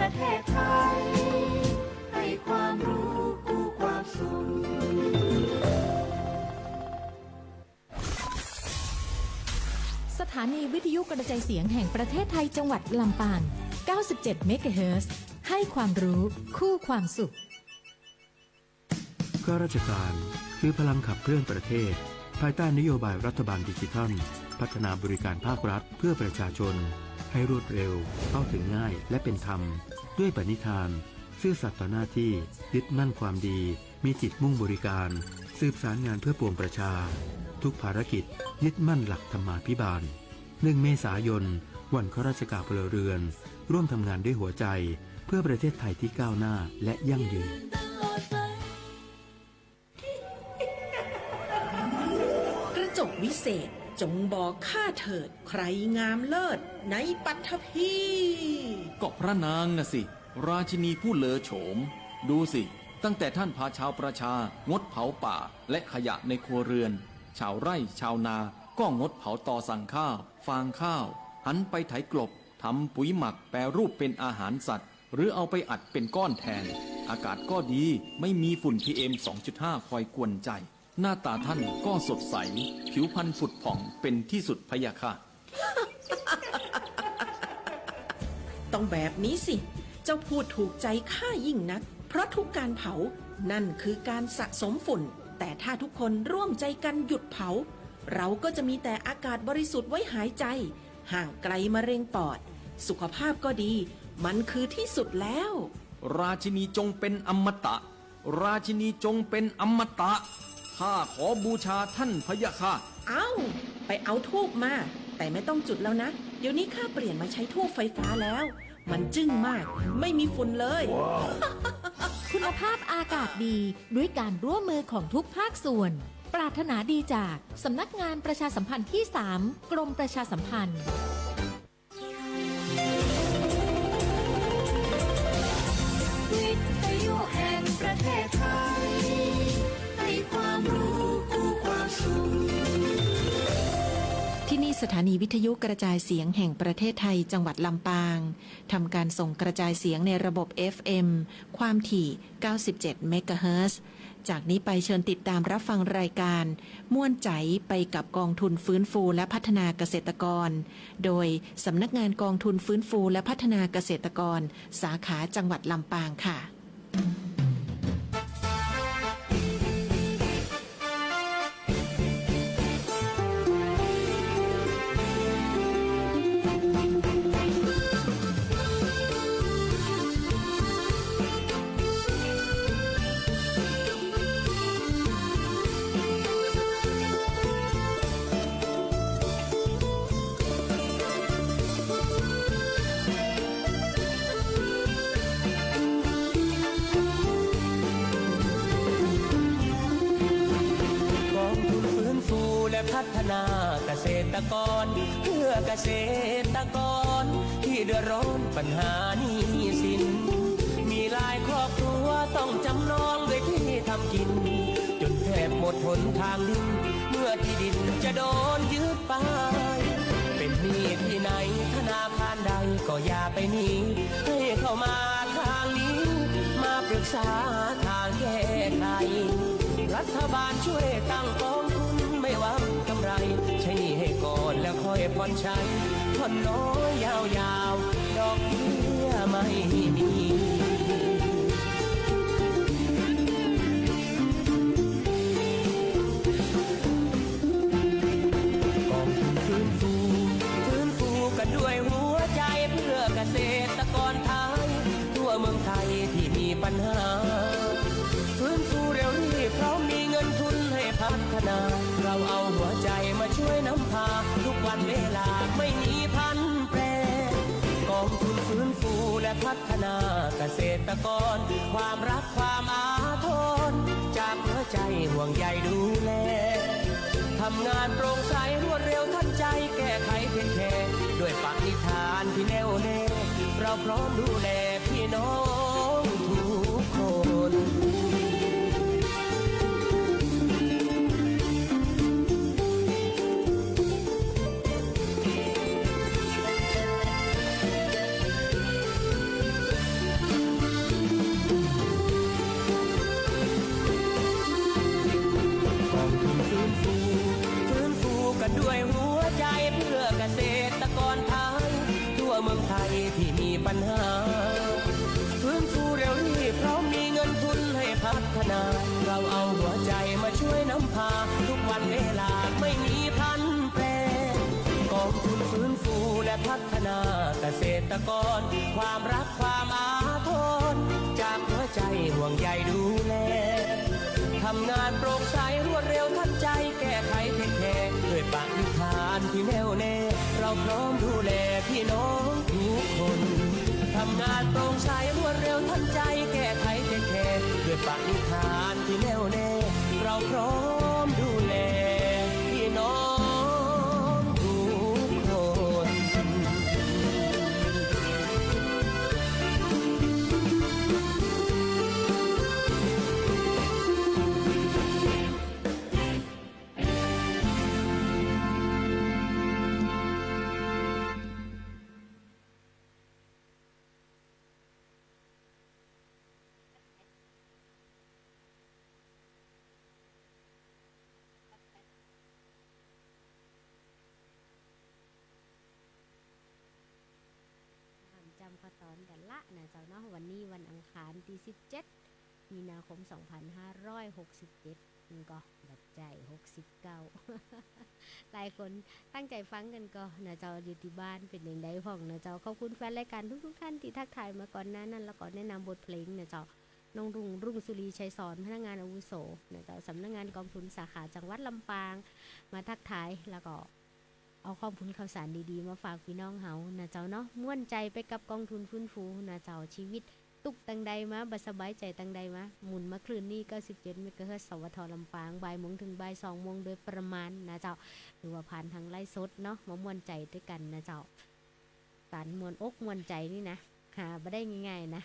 ประเทศไทยให้ความรู้คู่ความสุขสถานีวิทยุกระจายเสียงแห่งประเทศไทยจังหวัดลำปาง 97 เมกะเฮิรตซ์ ให้ความรู้คู่ความสุขข้าราชการคือพลังขับเคลื่อนประเทศภายใต้นโยบายรัฐบาลดิจิทัลพัฒนาบริการภาครัฐเพื่อประชาชนให้รวดเร็วเข้าถึงง่ายและเป็นธรรมด้วยปณิธานซื่อสัตย์ต่อหน้าที่ยึดมั่นความดีมีจิตมุ่งบริการสืบสารงานเพื่อปวงประชาทุกภารกิจยึดมั่นหลักธรรมาภิบาล1 เมษายนวันข้าราชการพลเรือนร่วมทำงานด้วยหัวใจเพื่อประเทศไทยที่ก้าวหน้าและยั่งยืนกระจกวิเศษจงบอกข้าเถิดใครงามเลิศในปัทภีก็พระนางน่ะสิราชินีผู้เลอโฉมดูสิตั้งแต่ท่านพาชาวประชางดเผาป่าและขยะในครัวเรือนชาวไร่ชาวนาก็งดเผาตอสั่งข้าวฟางข้าวหันไปไถกลบทำปุ๋ยหมักแปรรูปเป็นอาหารสัตว์หรือเอาไปอัดเป็นก้อนแทนอากาศก็ดีไม่มีฝุ่น PM 2.5 คอยกวนใจหน้าตาท่านก็สดใสผิวพรรณผุดผ่องเป็นที่สุดพะยะค่ะ ต้องแบบนี้สิเจ้าพูดถูกใจข้ายิ่งนักเพราะทุกการเผานั่นคือการสะสมฝุ่นแต่ถ้าทุกคนร่วมใจกันหยุดเผาเราก็จะมีแต่อากาศบริสุทธิ์ไว้หายใจห่างไกลมะเร็งปอดสุขภาพก็ดีมันคือที่สุดแล้วราชินีจงเป็นอมตะราชินีจงเป็นอมตะข้าขอบูชาท่านพะยะค่ะไปเอาธูปมาแต่ไม่ต้องจุดแล้วนะเดี๋ยวนี้ข้าเปลี่ยนมาใช้ธูปไฟฟ้าแล้วมันจึ้งมากไม่มีฝุ่นเลย คุณภาพอากาศดีด้วยการร่วมมือของทุกภาคส่วนปรารถนาดีจากสำนักงานประชาสัมพันธ์ที่ 3 กรมประชาสัมพันธ์วิทยุแห่งประเทศไทยให้ความรู้คู่ความสุขที่นี่สถานีวิทยุกระจายเสียงแห่งประเทศไทยจังหวัดลำปางทำการส่งกระจายเสียงในระบบ FM ความถี่ 97 เมกะเฮิรตซ์ จากนี้ไปเชิญติดตามรับฟังรายการม่วนใจไปกับกองทุนฟื้นฟูและพัฒนาเกษตรกรโดยสำนักงานกองทุนฟื้นฟูและพัฒนาเกษตรกรสาขาจังหวัดลำปางค่ะพัฒนาเกษตรกรเพื่อเกษตรกรที่เดือดร้อนปัญหาหนี้สินมีหลายครอบครัวต้องจำนองด้วยที่ทำกินจนแทบหมดหนทางดินเมื่อที่ดินจะโดนยึดไปเป็นหนี้ที่ไหนธนาคารใดก็อย่าไปหนีให้เข้ามาทางนี้มาปรึกษาทางแก้ไขรัฐบาลช่วยตั้งกองทุนไม่หวังกำไรใช้หนี้ให้ก่อนแล้วค่อยผ่อนใช้ผ่อนน้อยยาวๆดอกเบี้ยไม่มีกองทุนฟื้นฟูกันด้วยหัวใจเพื่อเกษตรกรไทยทั่วเมืองไทยที่มีปัญหาฟื้นฟูเร็วรีบเพราะมีเงินทุนให้พัฒนาเราเอาหัวใจมาช่วยนำพาทุกวันเวลาไม่มีพันแปรกองทุนฟื้นฟูและพัฒนาเกษตรกรความรักความอาทรจากหัวใจห่วงใยดูแลทำงานโปร่งใสรวดเร็วทันใจแก้ไขเพียงแค่ด้วยปณิธานที่แน่วแน่เราพร้อมดูแลพี่น้องทุกคน ก เมืองไทยที่มีปัญหาฟื้นฟูเร็วรีบเพราะมีเงินทุนให้พัฒนาเราเอาหัวใจมาช่วยนำพาทุกวันเวลาไม่มีพันแปรกองทุนฟื้นฟูและพัฒนาเกษตรกรความรักความอาทรจากหัวใจห่วงใยดูแลทำงานโปร่งใสรวดเร็วทันใจแก้ไขเทคแคร์ด้วยปณิธานที่แน่วแน่เราพร้อมดูแลพี่น้องทุกคนทำงานโปร่งใสรวดเร็วทันใจแก้ไขเทคแคร์ด้วยปณิธานที่แน่วแน่เราพร้อมดูแลพี่น้องทุกคน จำข้อตอนกันละนะเจ้าเนาะวันนี้วันอังคารที่17มีนาคม2567มันก็บัดใจ69 หลายคนตั้งใจฟังกันก็นะเจ้าอยู่ที่บ้านเป็นอย่างไรพ่องนะเจ้าขอบคุณแฟนรายการทุกท่านที่ทักทายมาก่อนหน้านั้นแล้วก็แนะนำบทเพลงนะเจ้าน้องรุ่งสุรีชัยสอนพนักงานอาวุโสนะเจ้าสำนักงานกองทุนสาขาจังหวัดลำปางมาทักทายแล้วก็เอาข้อมูลข่าวสารดีๆมาฝากพี่น้องเฮานะเจ้าเนาะม่วนใจไปกับกองทุนฟื้นฟูนะเจ้าชีวิตตุกตังใดมาบัสบายใจตังใดมาหมุนมาคลื่นนี้97เมกะเฮิรตซ์สวทลำปางบ่ายโมงถึงบ่าย2โมงโดยประมาณนะเจ้าหรือว่าผ่านทางไลฟ์สดเนาะมาม่วนใจด้วยกันนะเจ้าการม่วนอกม่วนใจนี่นะหาบ่ได้ง่ายๆนะ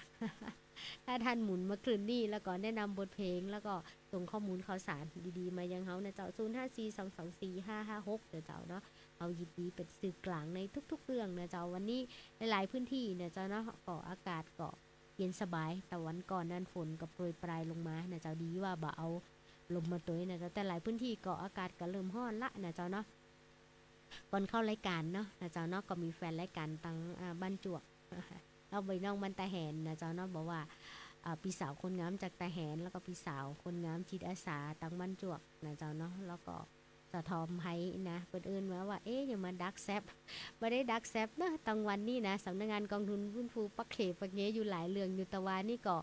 ถ้าท่านหมุนมาคลื่นนี้แล้วก็แนะนำบทเพลงแล้วก็ส่งข้อมูลข่าวสารดีๆมายังเฮานะเจ้า0542245556เดี๋ยวเจ้าเนาะเอายินดีเป็นสื่อกลางในทุกๆเรื่องนะเจ้าวันนี้หลายๆพื้นที่เนี่ยเจ้าเนาะก็อากาศก็เย็นสบายแต่วันก่อนนั้นฝนก็โปรยปลายลงมานะเจ้าดีว่าบ่เอาลมมาตัวนะเจ้าแต่หลายพื้นที่ก็อากาศก็เริ่มร้อนละนะเจ้าเนาะก่อนเข้ารายการเนาะนะเจ้าเนาะก็มีแฟนรายการตั้งบ้านจวก เราไปน้องมันตาแหนนะเจ้าเนาะบอกว่าพี่สาวคนงามจากตาแหนแล้วก็พี่สาวคนงามจิตอาสาตั้งบ้านจวกนะเจ้าเนาะแล้วก็สะทอมไห้นะเปิดเอินว่าอย่ามาดักแซบไม่ได้ดักแซบนะตั้งวันนี้นะสำนักงานกองทุนฟื้นฟูปักเขปักเงยอยู่หลายเรื่องอยู่ตะวันนี่ก็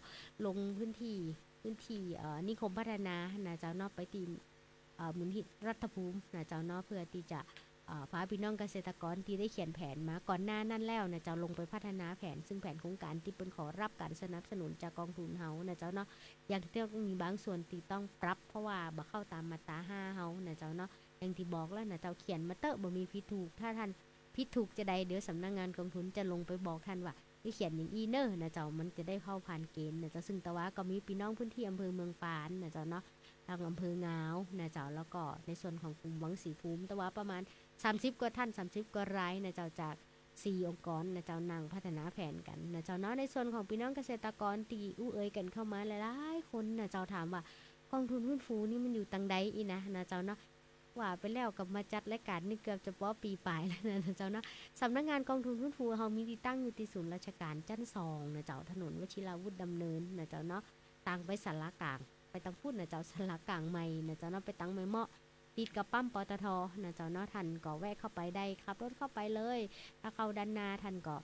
ลงพื้นที่นิคมพัฒนานะเจ้าเนาะไปตีมูลนิธิรัฐภูมินะเจ้าเนาะเพื่อที่จะพาพี่น้องเกษตรกรที่ได้เขียนแผนมาก่อนหน้านั้นแล้วนะเจ้าลงไปพัฒนาแผนซึ่งแผนโครงการที่เป็นขอรับการสนับสนุนจากกองทุนเฮานะเจ้าเนาะอย่างที่มีบางส่วนที่ต้องปรับเพราะว่าบ่เข้าตามมาตรา5เฮานะเจ้าเนาะอย่างที่บอกแล้วนะเจ้าเขียนมาเตอะบ่มีผิดถูกถ้าท่านผิดถูกจะใดเดี๋ยวสำนักงานกองทุนจะลงไปบอกท่านว่าที่เขียนอย่างอีเนอร์นะเจ้ามันจะได้เข้าผ่านเกณฑ์นะเจ้าซึ่งตะวะก็มีพี่น้องพื้นที่อำเภอเมืองปานนะเจ้าเนาะทางอำเภองาวนะเจ้าแล้วก็ในส่วนของกลุ่มวังสีภูมิตะวะประมาณ30กว่าท่าน30กว่ารายนะเจ้าจาก4องค์กรนะเจ้านางพัฒนาแผนกันนะเจ้าเนาะในส่วนของพี่น้องเกษตรกรตีอู้เอ๋ยกันเข้ามาหลายๆคนนะเจ้าถามว่ากองทุนฟื้นฟูนี่มันอยู่ตังใดอีนะเจ้าเนาะว่าไปแล้วกับมาจัดรายการนี่เกือบจะป้อปีปลายแล้วนะเจ้าเนาะสำนักงานกองทุนฟื้นฟูเฮามีที่ตั้งอยู่ที่ศูนย์ราชการจันทร์2นะเจ้าถนนวชิราวุธดำเนินนะเจ้าเนาะตั้งไปสารกลางไปตั้งพูดนะเจ้าสารกลางใหม่นะเจ้าเนาะไปตั้งไม่เหมาะติดกับปั๊มปตทนะเจ้าเนาะท่านก็แวะเข้าไปได้ขับรถเข้าไปเลยถ้าเข้าด้านหน้าท่านก็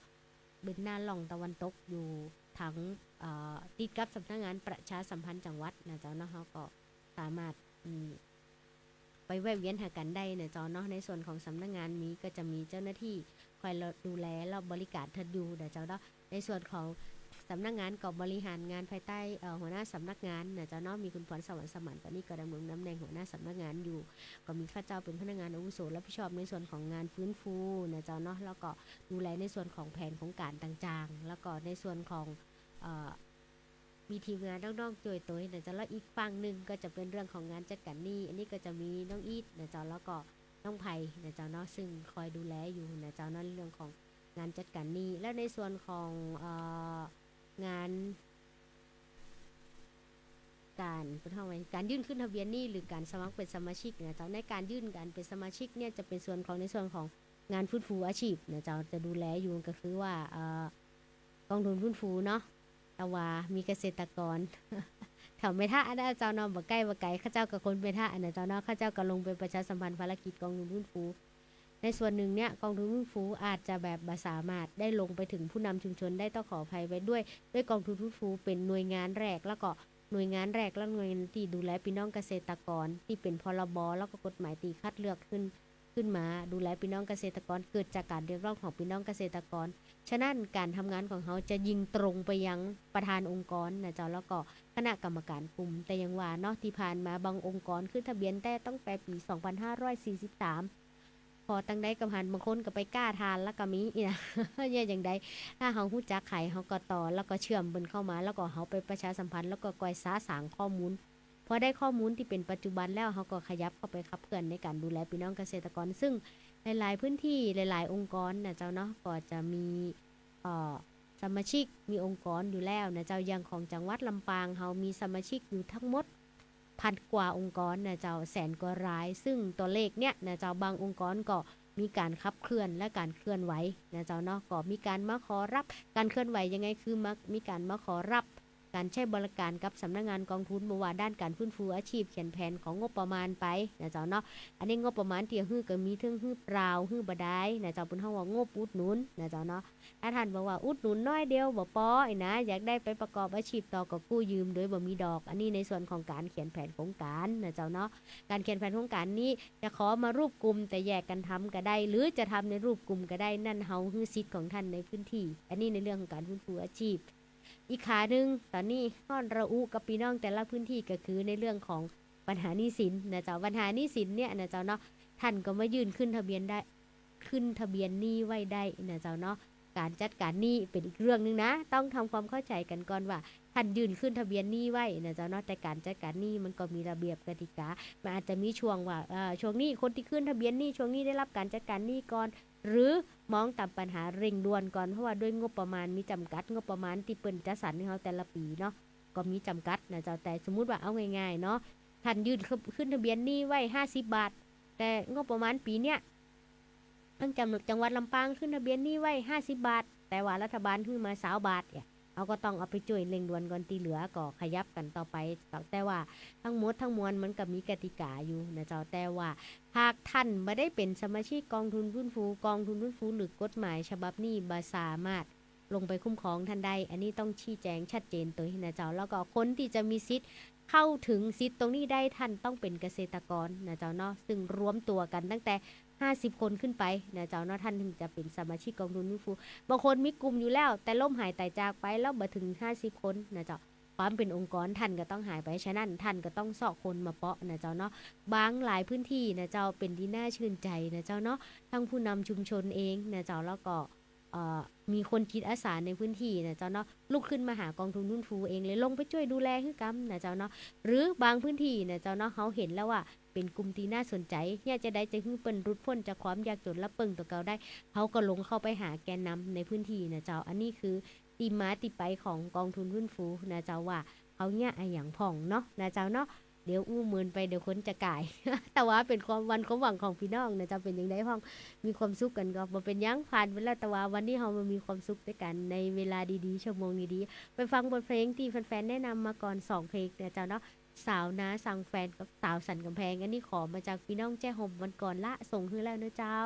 เดินหน้าล่องตะวันตกอยู่ทางติดกับสำนักงานประชาสัมพันธ์จังหวัดนะเจ้าเนาะเขาก็สามารถไปแวะเวียนหากันได้นะเจ้าเนาะในส่วนของสำนักงานนี้ก็จะมีเจ้าหน้าที่คอยดูแลและบริการท่านอยู่นะเจ้าเนาะในส่วนของสำนักงานก็บริหารงานภายใต้หัวหน้าสำนักงานนะเจ้าเนาะมีคุณพรสวรรค์สมานตอนนี้ก็ดำรงตำแหน่งหัวหน้าสำนักงานอยู่ก็มีข้าเจ้าเป็นพนักงานอาวุโสรับผิดชอบในส่วนของงานฟื้นฟูนะเจ้าเนาะแล้วก็ดูแลในส่วนของแผนของการต่างๆแล้วก็ในส่วนของมีทีมงานน้องๆจ่วยตัวนะเจ้าแล้วอีกฝั่งหนึ่งก็จะเป็นเรื่องของงานจัดการหนี้อันนี้ก็จะมีน้องอีทนะเจ้าแล้วก็น้องไผ่นะเจ้าเนาะซึ่งคอยดูแลอยู่นะเจ้าเนาะเรื่องของงานจัดการหนี้แล้วในส่วนของงานการยื่นขึ้นทะเบียนหนี้หรือการสมัครเป็นสมาชิกนะเจ้าในการยื่นการเป็นสมาชิกเนี่ยจะเป็นส่วนของในส่วนของ งานฟื้นฟูอาชีพนะเจ้าจะดูแลอยู่ก็คือว่ากองทุนฟื้นฟูเนาะแต่ว่ามีเกษตรกร แถวเมทะอันนั้นเจ้าเนาะบ่ใกล้บ่ไกลข้าเจ้ากับคนเมทะอันนั้นเจ้าเนาะข้าเจ้าก็ลงไปประชาสัมพันธ์ภารกิจกองทุนฟื้นฟูในส่วนหนึ่งเนี่ยกองทุนฟื้นฟูอาจจะแบบบ่สามารถได้ลงไปถึงผู้นำชุมชนได้ต้องขออภัยไว้ด้วยกองทุนฟื้นฟูเป็นหน่วยงานแรกแล้วก็หน่วยงานแรกและหน่วยงานที่ดูแลพี่น้องเกษตรกรที่เป็นพรบแล้วก็กฎหมายตีคัดเลือกขึ้นมาดูแลพี่น้องเกษตรกรเกิดจากการเรียกร้องของพี่น้องเกษตรกรฉะนั้นการทำงานของเขาจะยิงตรงไปยังประธานองค์กรนะเจ้าแล้วก็คณะกรรมการกลุ่มแต่ยังว่าเนาะที่ผ่านมาบางองค์กรขึ้นทะเบียนแต่ต้องแต่ปี 2543 พอตั้งได้กับหันบางคนก็ไปกล้าทานแล้วก็มีนะ เนี่ยอย่างใดถ้าเฮาฮู้จักไขเฮาก็ต่อแล้วก็เชื่อมเบิ่นเข้ามาแล้วก็เฮาไปประชาสัมพันธ์แล้วก็ก่อยสร้างข้อมูลพอได้ข้อมูลที่เป็นปัจจุบันแล้วเฮาก็ขยับเข้าไปขับเคลื่อนในการดูแลพี่น้องเกษตรกรซึ่งหลายๆพื้นที่หลายๆองค์กรนะเจ้าเนาะก็จะมีสมาชิกมีองค์กรอยู่แล้วนะเจ้าอย่างของจังหวัดลำปางเฮามีสมาชิกอยู่ทั้งหมดพันกว่าองค์กรนะเจ้าแสนกว่ารายซึ่งตัวเลขเนี่ยนะเจ้าบางองค์กรก็มีการขับเคลื่อนและการเคลื่อนไหวนะเจ้าเนาะก็มีการมาขอรับการเคลื่อนไหวยังไงคือมีการมาขอรับการใช้บริการกับสำนักงานกองทุนบ่ว่าด้านการฟื้นฟูอาชีพเขียนแผนของงบประมาณไปนะเจ้าเนาะอันนี้งบประมาณที่ฮื้อก็มีถึงฮื้อเปล่าฮื้อบ่ได้นะเจ้าเพิ่นเฮาว่างบอุดหนุนนะเจ้าเนาะถ้าท่านบอกว่าอุดหนุนน้อยเดียวบ่พอนะอยากได้ไปประกอบอาชีพต่อก็กู้ยืมโดยบ่มีดอกอันนี้ในส่วนของการเขียนแผนโครงการนะเจ้าเนาะการเขียนแผนโครงการนี้จะขอมารูปกลุ่มแต่แยกกันทำก็ได้หรือจะทำในรูปกลุ่มก็ได้นั่นเฮาฮื้อสิทธิ์ของท่านในพื้นที่อันนี้ในเรื่องของการฟื้นฟูอาชีพอีกขาหนึ่งตอนนี้ฮ้อนระอุกับพี่น้องแต่ละพื้นที่ก็คือในเรื่องของปัญหาหนี้สินนะเจ้าปัญหาหนี้สินเนี่ยนะเจ้าเนาะท่านก็มายื่นขึ้นทะเบียนได้ขึ้นทะเบียนหนี้ไว้ได้นะเจ้าเนาะการจัดการหนี้เป็นอีกเรื่องนึงนะต้องทำความเข้าใจกันก่อนว่าท่านยื่นขึ้นทะเบียนหนี้ไว้นะเจ้าเนาะแต่การจัดการหนี้มันก็มีระเบียบกติกามันอาจจะมีช่วงว่าช่วงนี้คนที่ขึ้นทะเบียนหนี้ช่วงนี้ได้รับการจัดการหนี้ก่อนหรือมองตามปัญหาเร่งด่วนก่อนเพราะว่าด้วยงบประมาณมีจำกัดงบประมาณที่เปิ้นจัดสรรให้เฮาแต่ละปีเนาะก็มีจำกัดนะเจ้าแต่สมมุติว่าเอาง่ายๆเนาะท่านยื่นขึ้นทะเบียนหนี้ไว้50 บาทแต่งบประมาณปีเนี้ยทั้งจังหวัดลำปางขึ้นทะเบียนหนี้ไว้50 บาทแต่ว่ารัฐบาลขึ้นมา20 บาทเนี่ยเอาก็ต้องเอาไปช่วยเร่งด่วนก่อนที่เหลือก็ขยับกันต่อไปแต่ว่าทั้งหมดทั้งมวลมันก็มีกติกาอยู่นะเจ้าแต่ว่าหากท่านไม่ได้เป็นสมาชิกกองทุนฟื้นฟูหรือกฎหมายฉบับนี้บ่สามารถลงไปคุ้มครองท่านได้อันนี้ต้องชี้แจงชัดเจนตัวให้นะเจ้าแล้วก็คนที่จะมีสิทธิ์เข้าถึงสิทธิ์ตรงนี้ได้ท่านต้องเป็นเกษตรกรนะเจ้าเนาะซึ่งรวมตัวกันตั้งแต่50 คนขึ้นไปนะเจ้าเนาะท่านถึงจะเป็นสมาชิกกองทุนฟื้นฟูบางคนมีกลุ่มอยู่แล้วแต่ล่มหายตายจากไปแล้วบ่ถึง50 คนนะเจ้าความเป็นองค์กรท่านก็ต้องหายไปฉะนั้นท่านก็ต้องเสาะคนมาเปาะนะเจ้าเนาะบางหลายพื้นที่นะเจ้าเป็นที่น่าชื่นใจนะเจ้าเนาะทั้งผู้นำชุมชนเองนะเจ้าแล้วก็มีคนจิตอาสาในพื้นที่นะเจ้าเนาะลุกขึ้นมาหากองทุนฟื้นฟูเองเลยลงไปช่วยดูแลคือกำนะเจ้าเนาะหรือบางพื้นที่นะเจ้าเนาะเขาเห็นแล้วว่าเป็นกลุ่มที่น่าสนใจเนี่ยจะได้จะฮึ่งเปิ้นรุดพ้นจากความยากจนและเปิงตัวเก่าได้เขาก็ลงเข้าไปหาแกนนำในพื้นที่นะเจ้าอันนี้คือตีมาติไปของกองทุนฟื้นฟูนะเจ้าว่าเขาเนี่ยไออย่างผ่องเนาะนะเจ้าเนาะเดี๋ยวอู้มืนไปเดี๋ยวคนจะกาย แต่ว่าเป็นความหวังของพี่น้องนะเจ้าเป็นอย่างไรพ่องมีความสุขกันก็บ่เป็นยังผ่านไปแล้วแต่ว่าวันนี้เรามามีความสุขด้วยกันในเวลาดีๆชั่วโมงดีๆไปฟังบทเพลงที่แฟนๆแนะนำมาก่อน2 เพลงนะเจ้าเนาะสาวนาสั่งแฟนกับสาวสันกำแพงอันนี้ขอมาจากพี่น้องแจ้ห่มวันก่อนละส่งให้แล้วนะเจ้า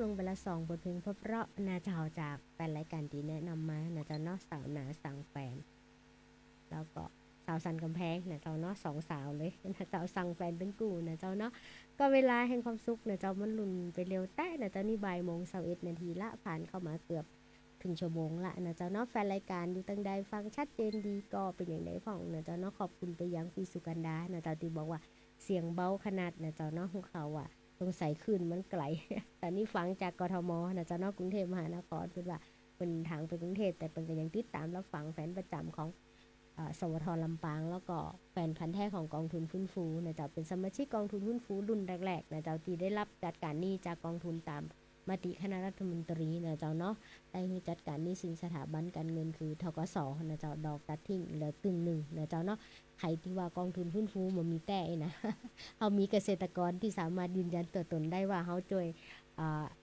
ลงไปละ2บทเพลงเพราะๆนะเจ้าจากแฟนรายการที่แนะนำมานะเจ้าเนาะสาวหนาสังแฟนแล้วก็สาวสันกำแพงนะเจ้าเนาะ2 สาวเลยนะเจ้าสั่งแฟนเป็นกูนะเจ้าเนาะก็เวลาแห่งความสุขนะเจ้ามันลุ่นไปเร็วแต่นะเจ้านี่บ่ายโมง21 นาทีละผ่านเข้ามาเกือบถึงชั่วโมงละนะเจ้าเนาะแฟนรายการอยู่ตั้งใดฟังชัดเจนดีก็เป็นอย่างไรพ่องนะเจ้าเนาะขอบคุณไปยังพี่สุกันดานะเจ้าที่บอกว่าเสียงเบาขนาดนะเจ้าเนาะของเขาอ่ะสงสัยขึ้นมันไกล แต่นี่ฟังจากกทมนะเจ้าเนาะกรุงเทพมหานครเพิ่นว่าเป็นทางไปกรุงเทพแต่เป็นก็ยังติดตามรับฟังแฟนประจำของสวทลำปางแล้วก็แฟนพันธุ์แท้ของกองทุนฟื้นฟูนะเจ้าเป็นสมาชิกกองทุนฟื้นฟูรุ่นแรกๆนะเจ้าที่ได้รับจัดการหนี้จากกองทุนตามมติคณะรัฐมนตรีนะเจ้าเนาะได้ให้จัดการหนี้สินสถาบันการเงินคือธกสนะเจ้าดอกตัดทิ้งเหลือ1/1นะเจ้าเนาะใครที่ว่ากองทุนฟื้นฟูบ่มีแต่นะ เฮามีเกษตรกรที่สามารถยืนยันตัวตนได้ว่าเฮาช่วย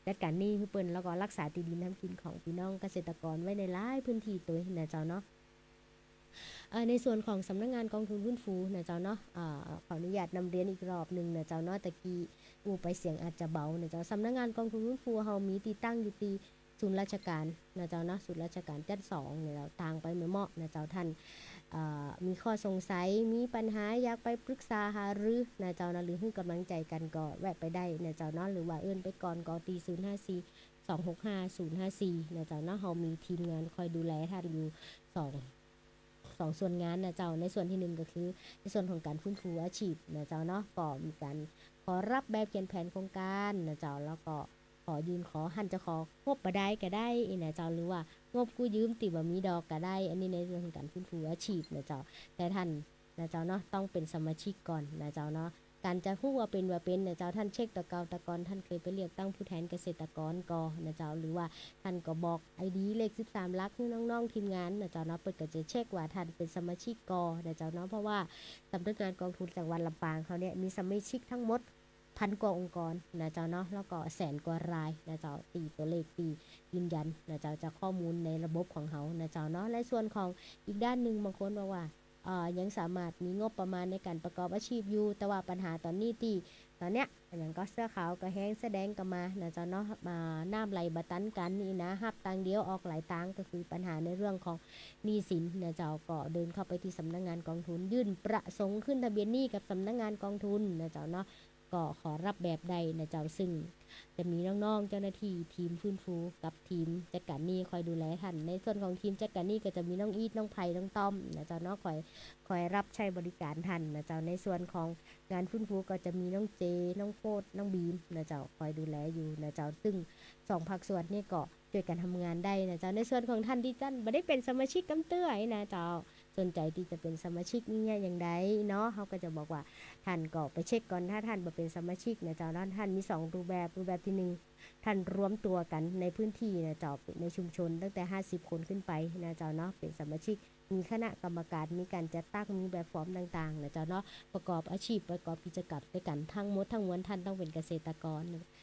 จัดการหนี้ให้เปิ้นแล้วก็รักษาที่ดินทำกินของพี่น้องเกษตรกรไว้ในหลายพื้นที่ตัวนะเจ้าเนาะในส่วนของสำนักงานกองทุนฟื้นฟูนะเจ้าเนาะขออนุญาตนำเรียนอีกรอบนึงนะเจ้าเนาะตะกี้ไปเสียงอาจจะเบานะเจ้าสำนักงานกองทุนฟื้นฟูเฮามีที่ตั้งอยู่ที่ศูนย์ราชการนะเจ้าเนาะศูนย์ราชการจัด2เนี่ยเราทางไปเหมาะนะเจ้าท่านมีข้อสงสัยมีปัญหาอยากไปปรึกษาหารือนะเจ้านะหรือให้กำลังใจกันก็แวะไปได้นะเจ้าเนาะหรือว่าเอื้อนไปก่อนก็ตี054 265 054นะเจ้าเนาะเฮามีทีมงานคอยดูแลท่านอยู่2ส่วนงานนะเจ้าในส่วนที่1ก็คือในส่วนของการฟื้นฟูอาชีพนะเจ้าเนาะก็มีการขอรับแบบเขียนแผนโครงการนะเจ้าแล้วก็ขอยืนขอหันจะของบบ่ได้ก็ได้นะเจ้าหรือว่างบกู้ยืมติบ่มีดอกก็ได้อันนี้ในเรื่องของการฟื้นฟูอาชีพนะเจ้าแต่ท่านนะเจ้าเนาะต้องเป็นสมาชิกก่อนนะเจ้าเนาะการจะฮู้ว่าเป็นนะเจ้าท่านเช็คตะกอนท่านเคยไปเลือกตั้งผู้แทนเกษตรกรก่อนนะเจ้าหรือว่าท่านก็บอก ID เลข13หลักให้น้องๆทีมงานนะเจ้าเนาะเปิดก็จะเช็คว่าท่านเป็นสมาชิกก่อนะเจ้าเนาะเพราะว่าสำนักงานกองทุนจังหวัดลำปางเขาเนี่ยมีสมาชิกทั้งหมด1,000 กว่าองค์กรนะเจ้าเนาะแล้วก็100,000 กว่ารายนะเจ้าตีตัวเลขตียืนยันนะเจ้าจากข้อมูลในระบบของเขานะเจ้าเนาะและส่วนของอีกด้านนึงบางคนบอกว่ายังสามารถมีงบประมาณในการประกอบอาชีพอยู่แต่ว่าปัญหาตอนนี้ที่ตอนเนี้ยอย่างก็เสื้อขาวก็แห้งแสดงกันมานะเจ้าเนาะมาน้ำไหลบะตันกันนี่นะฮับตังเดียวออกหลายตังก็คือปัญหาในเรื่องของหนี้สินนะเจ้าก็เดินเข้าไปที่สำนักงานกองทุนยื่นประสงค์ขึ้นทะเบียนหนี้กับสำนักงานกองทุนนะเจ้าเนาะก็ขอรับแบบใดนะเจ้าซึ่งจะมีน้องๆเจ้าหน้าที่ทีมฟื้นฟูกับทีมจัดการหนี้คอยดูแลท่านในส่วนของทีมจัดการหนี้ก็จะมีน้องอีทน้องไผ่น้องต้อมนะเจ้าเนาะคอยรับใช้บริการท่านนะเจ้าในส่วนของงานฟื้นฟูก็จะมีน้องเจน้องโพดน้องบีมนะเจ้าคอยดูแลอยู่นะเจ้าซึ่ง2ภาคส่วนนี่ก็ช่วยกันทำงานได้นะเจ้าในส่วนของท่านที่ท่านไม่ได้เป็นสมาชิกกำเตื้อยนะเจ้าสนใจที่จะเป็นสมาชิกนี่อย่างใดเนาะเขาก็จะบอกว่าท่านก็ไปเช็คก่อนถ้าท่านบ่เป็นสมาชิกนะเจ้าท่านมี2รูปแบบที่1ท่านรวมตัวกันในพื้นที่นะเจ้าในชุมชนตั้งแต่50 คนขึ้นไปนะเจ้าเนาะเป็นสมาชิกมีคณะกรรมการมีการจัดตั้งมีแบบฟอร์มต่างๆนะเจ้าเนาะประกอบอาชีพประกอบกิจกรรมด้วยกันทั้งหมดทั้งมวลท่านต้องเป็นเกษตรกร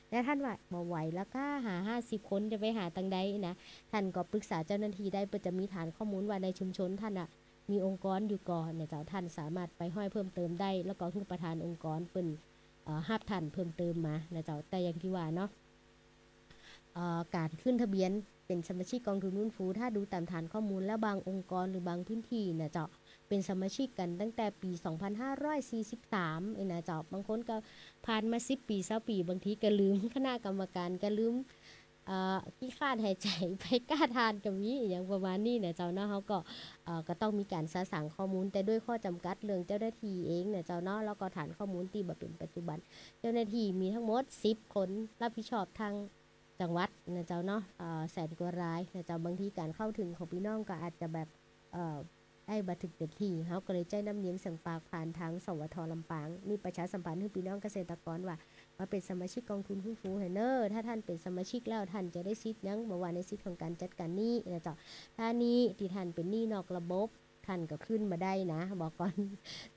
และท่านว่าบ่ไหวแล้วก็หา50 คนจะไปหาตังใดนะท่านก็ปรึกษาเจ้าหน้าที่ได้เพื่อจะมีฐานข้อมูลว่าในชุมชนท่านอะมีองค์กรอยู่ก่อนเนี่ยเจ้าท่านสามารถไปห้อยเพิ่มเติมได้แล้วก็ทุกประธานองค์กรเปิ้นฮับท่านเพิ่มเติมมานะเจ้าแต่อย่างที่ว่าเนาะการขึ้นทะเบียนเป็นสมาชิกกองทุนฟื้นฟูถ้าดูตามฐานข้อมูลแล้วบางองค์กรหรือบางพื้นที่นะเจ้าเป็นสมาชิกกันตั้งแต่ปี 2543นะเจ้าบางคนก็ผ่านมา10 ปี20 ปีบางทีก็ลืมคณะกรรมการก็ลืมขี้คร้านหายใจไปกล้าทานกับนี้อย่างประมาณนี้เนี่ยเจ้าเนาะเขาก็ต้องมีการสะสางข้อมูลแต่ด้วยข้อจำกัดเรื่องเจ้าหน้าที่เองเนี่ยเจ้าเนาะแล้วก็ฐานข้อมูลที่บ่เป็นปัจจุบันเจ้าหน้าที่มีทั้งหมด10 คนรับผิดชอบทางจังหวัดนะเจ้าเนาะ100,000 กว่ารายนะเจ้าบางทีการเข้าถึงของพี่น้องก็อาจจะแบบได้บันทึกเต็มที่เขาก็เลยใจน้ำเลี้ยงสั่งปากผ่านทางสวทลำปางนี่ประชาสัมพันธ์ให้พี่น้องเกษตรกรว่ามาเป็นสมาชิกกองทุนฟื้นฟูให้เนอถ้าท่านเป็นสมาชิกแล้วท่านจะได้สิทธิ์ยังบ่ว่าในสิทธิ์ของการจัดการหนี้นะเจ้าถ้านี้ที่ท่านเป็นหนี้นอกระบบท่านก็ขึ้นมาได้นะบอกก่อน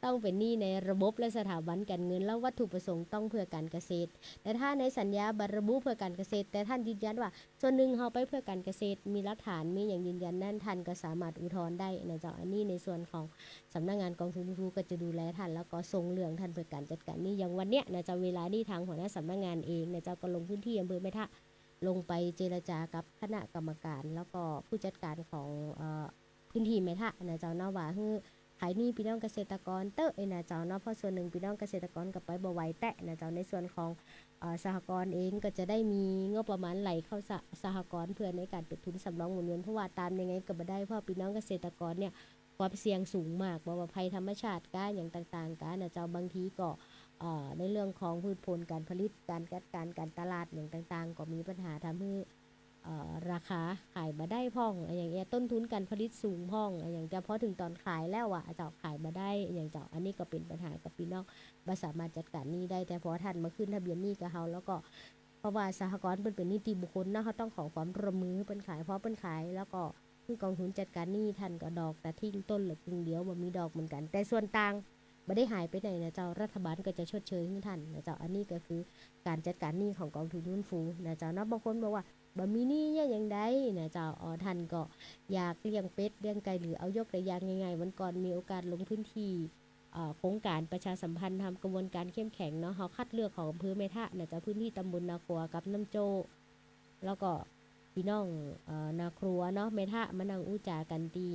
ต้องเป็นหนี้ในระบบและสถาบันการเงินแล้ววัตถุประสงค์ต้องเพื่อการเกษตรแต่ถ้าในสัญญาบัตรระบุเพื่อการเกษตรแต่ท่านยืนยันว่าส่วนหนึ่งเฮาไปเพื่อการเกษตรมีหลักฐานมีอย่างยืนยันนั่นท่านก็สามารถอุทธรณ์ได้นะเจ้าอันนี้ในส่วนของสำนักงานกองทุนฟื้นฟูก็จะดูแลท่านแล้วก็ส่งเรื่องท่านเพื่อการจัดการนี่อย่างวันเนี้ยนะเจ้าเวลานี้ทางหัวหน้าสำนักงานเองนะเจ้าก็ลงพื้นที่อำเภอแม่ทะ ลงไปเจรจากับคณะกรรมการแล้วก็ผู้จัดการของพื้นที่แม่ทะนะเจ้าเนาะว่าคือขายหนี้พี่น้องเกษตรกรเตอะนะเจ้าเนาะเพราะส่วนหนึ่งพี่น้องเกษตรกรก็ไปบ่ไหวแตะนะเจ้าในส่วนของสหกรณ์เองก็จะได้มีงบประมาณไหลเข้าสหกรณ์เพื่อในการเป็นทุนสำรองหมุนเวียนเพราะว่าตามยังไงก็บ่ได้เพราะพี่น้องเกษตรกรเนี่ยความเสี่ยงสูงมากบ่ว่าภัยธรรมชาติกาอย่างต่างๆกานะเจ้าบางทีก็ในเรื่องของพืชผลการผลิตการจัดการตลาดอย่างต่างๆก็มีปัญหาทำให้ราคาขายมาได้พ่องอย่างเงี้ยต้นทุนการผลิตสูงพ่องอย่างจะพอถึงตอนขายแล้วอ่ะเจ้าขายมาได้อย่างเจ้าอันนี้ก็เป็นปัญหากับพี่น้องบ่สามารถจัดการหนี้ได้แต่พอท่านมาขึ้นทะเบียนหนี้กับเฮาแล้วก็เพราะว่าสหกรณ์เป็นนิติบุคคลนะเขาต้องขอความร่วมมือเปิ้นขายเพราะเปิ้นขายแล้วก็คือกองทุนจัดการหนี้ท่านก็ดอกแต่ทิ้งต้นเหลือครึ่งเดียวบ่มีดอกเหมือนกันแต่ส่วนต่างไม่ได้หายไปไหนนะเจ้ารัฐบาลก็จะชดเชยให้ท่านนะเจ้าอันนี้ก็คือการจัดการหนี้ของกองทุนฟื้นฟูนะเจ้านะบางคนบอกว่าบ่มีหนี้เนี่ยอย่างใดนะเจ้าท่านก็อยากเลี้ยงเป็ดเลี้ยงไก่หรือเอายกตัวอย่างง่ายๆวันก่อนมีโอกาสลงพื้นที่โครงการประชาสัมพันธ์ทำกระบวนการเข้มแข็งเนาะเขาคัดเลือกของอำเภอแม่ทะนะเจ้าพื้นที่ตำบลนาครัวกับน้ำโจแล้วก็พี่น้องนาครัวเนาะแม่ทะมานั่งอู้จากันที่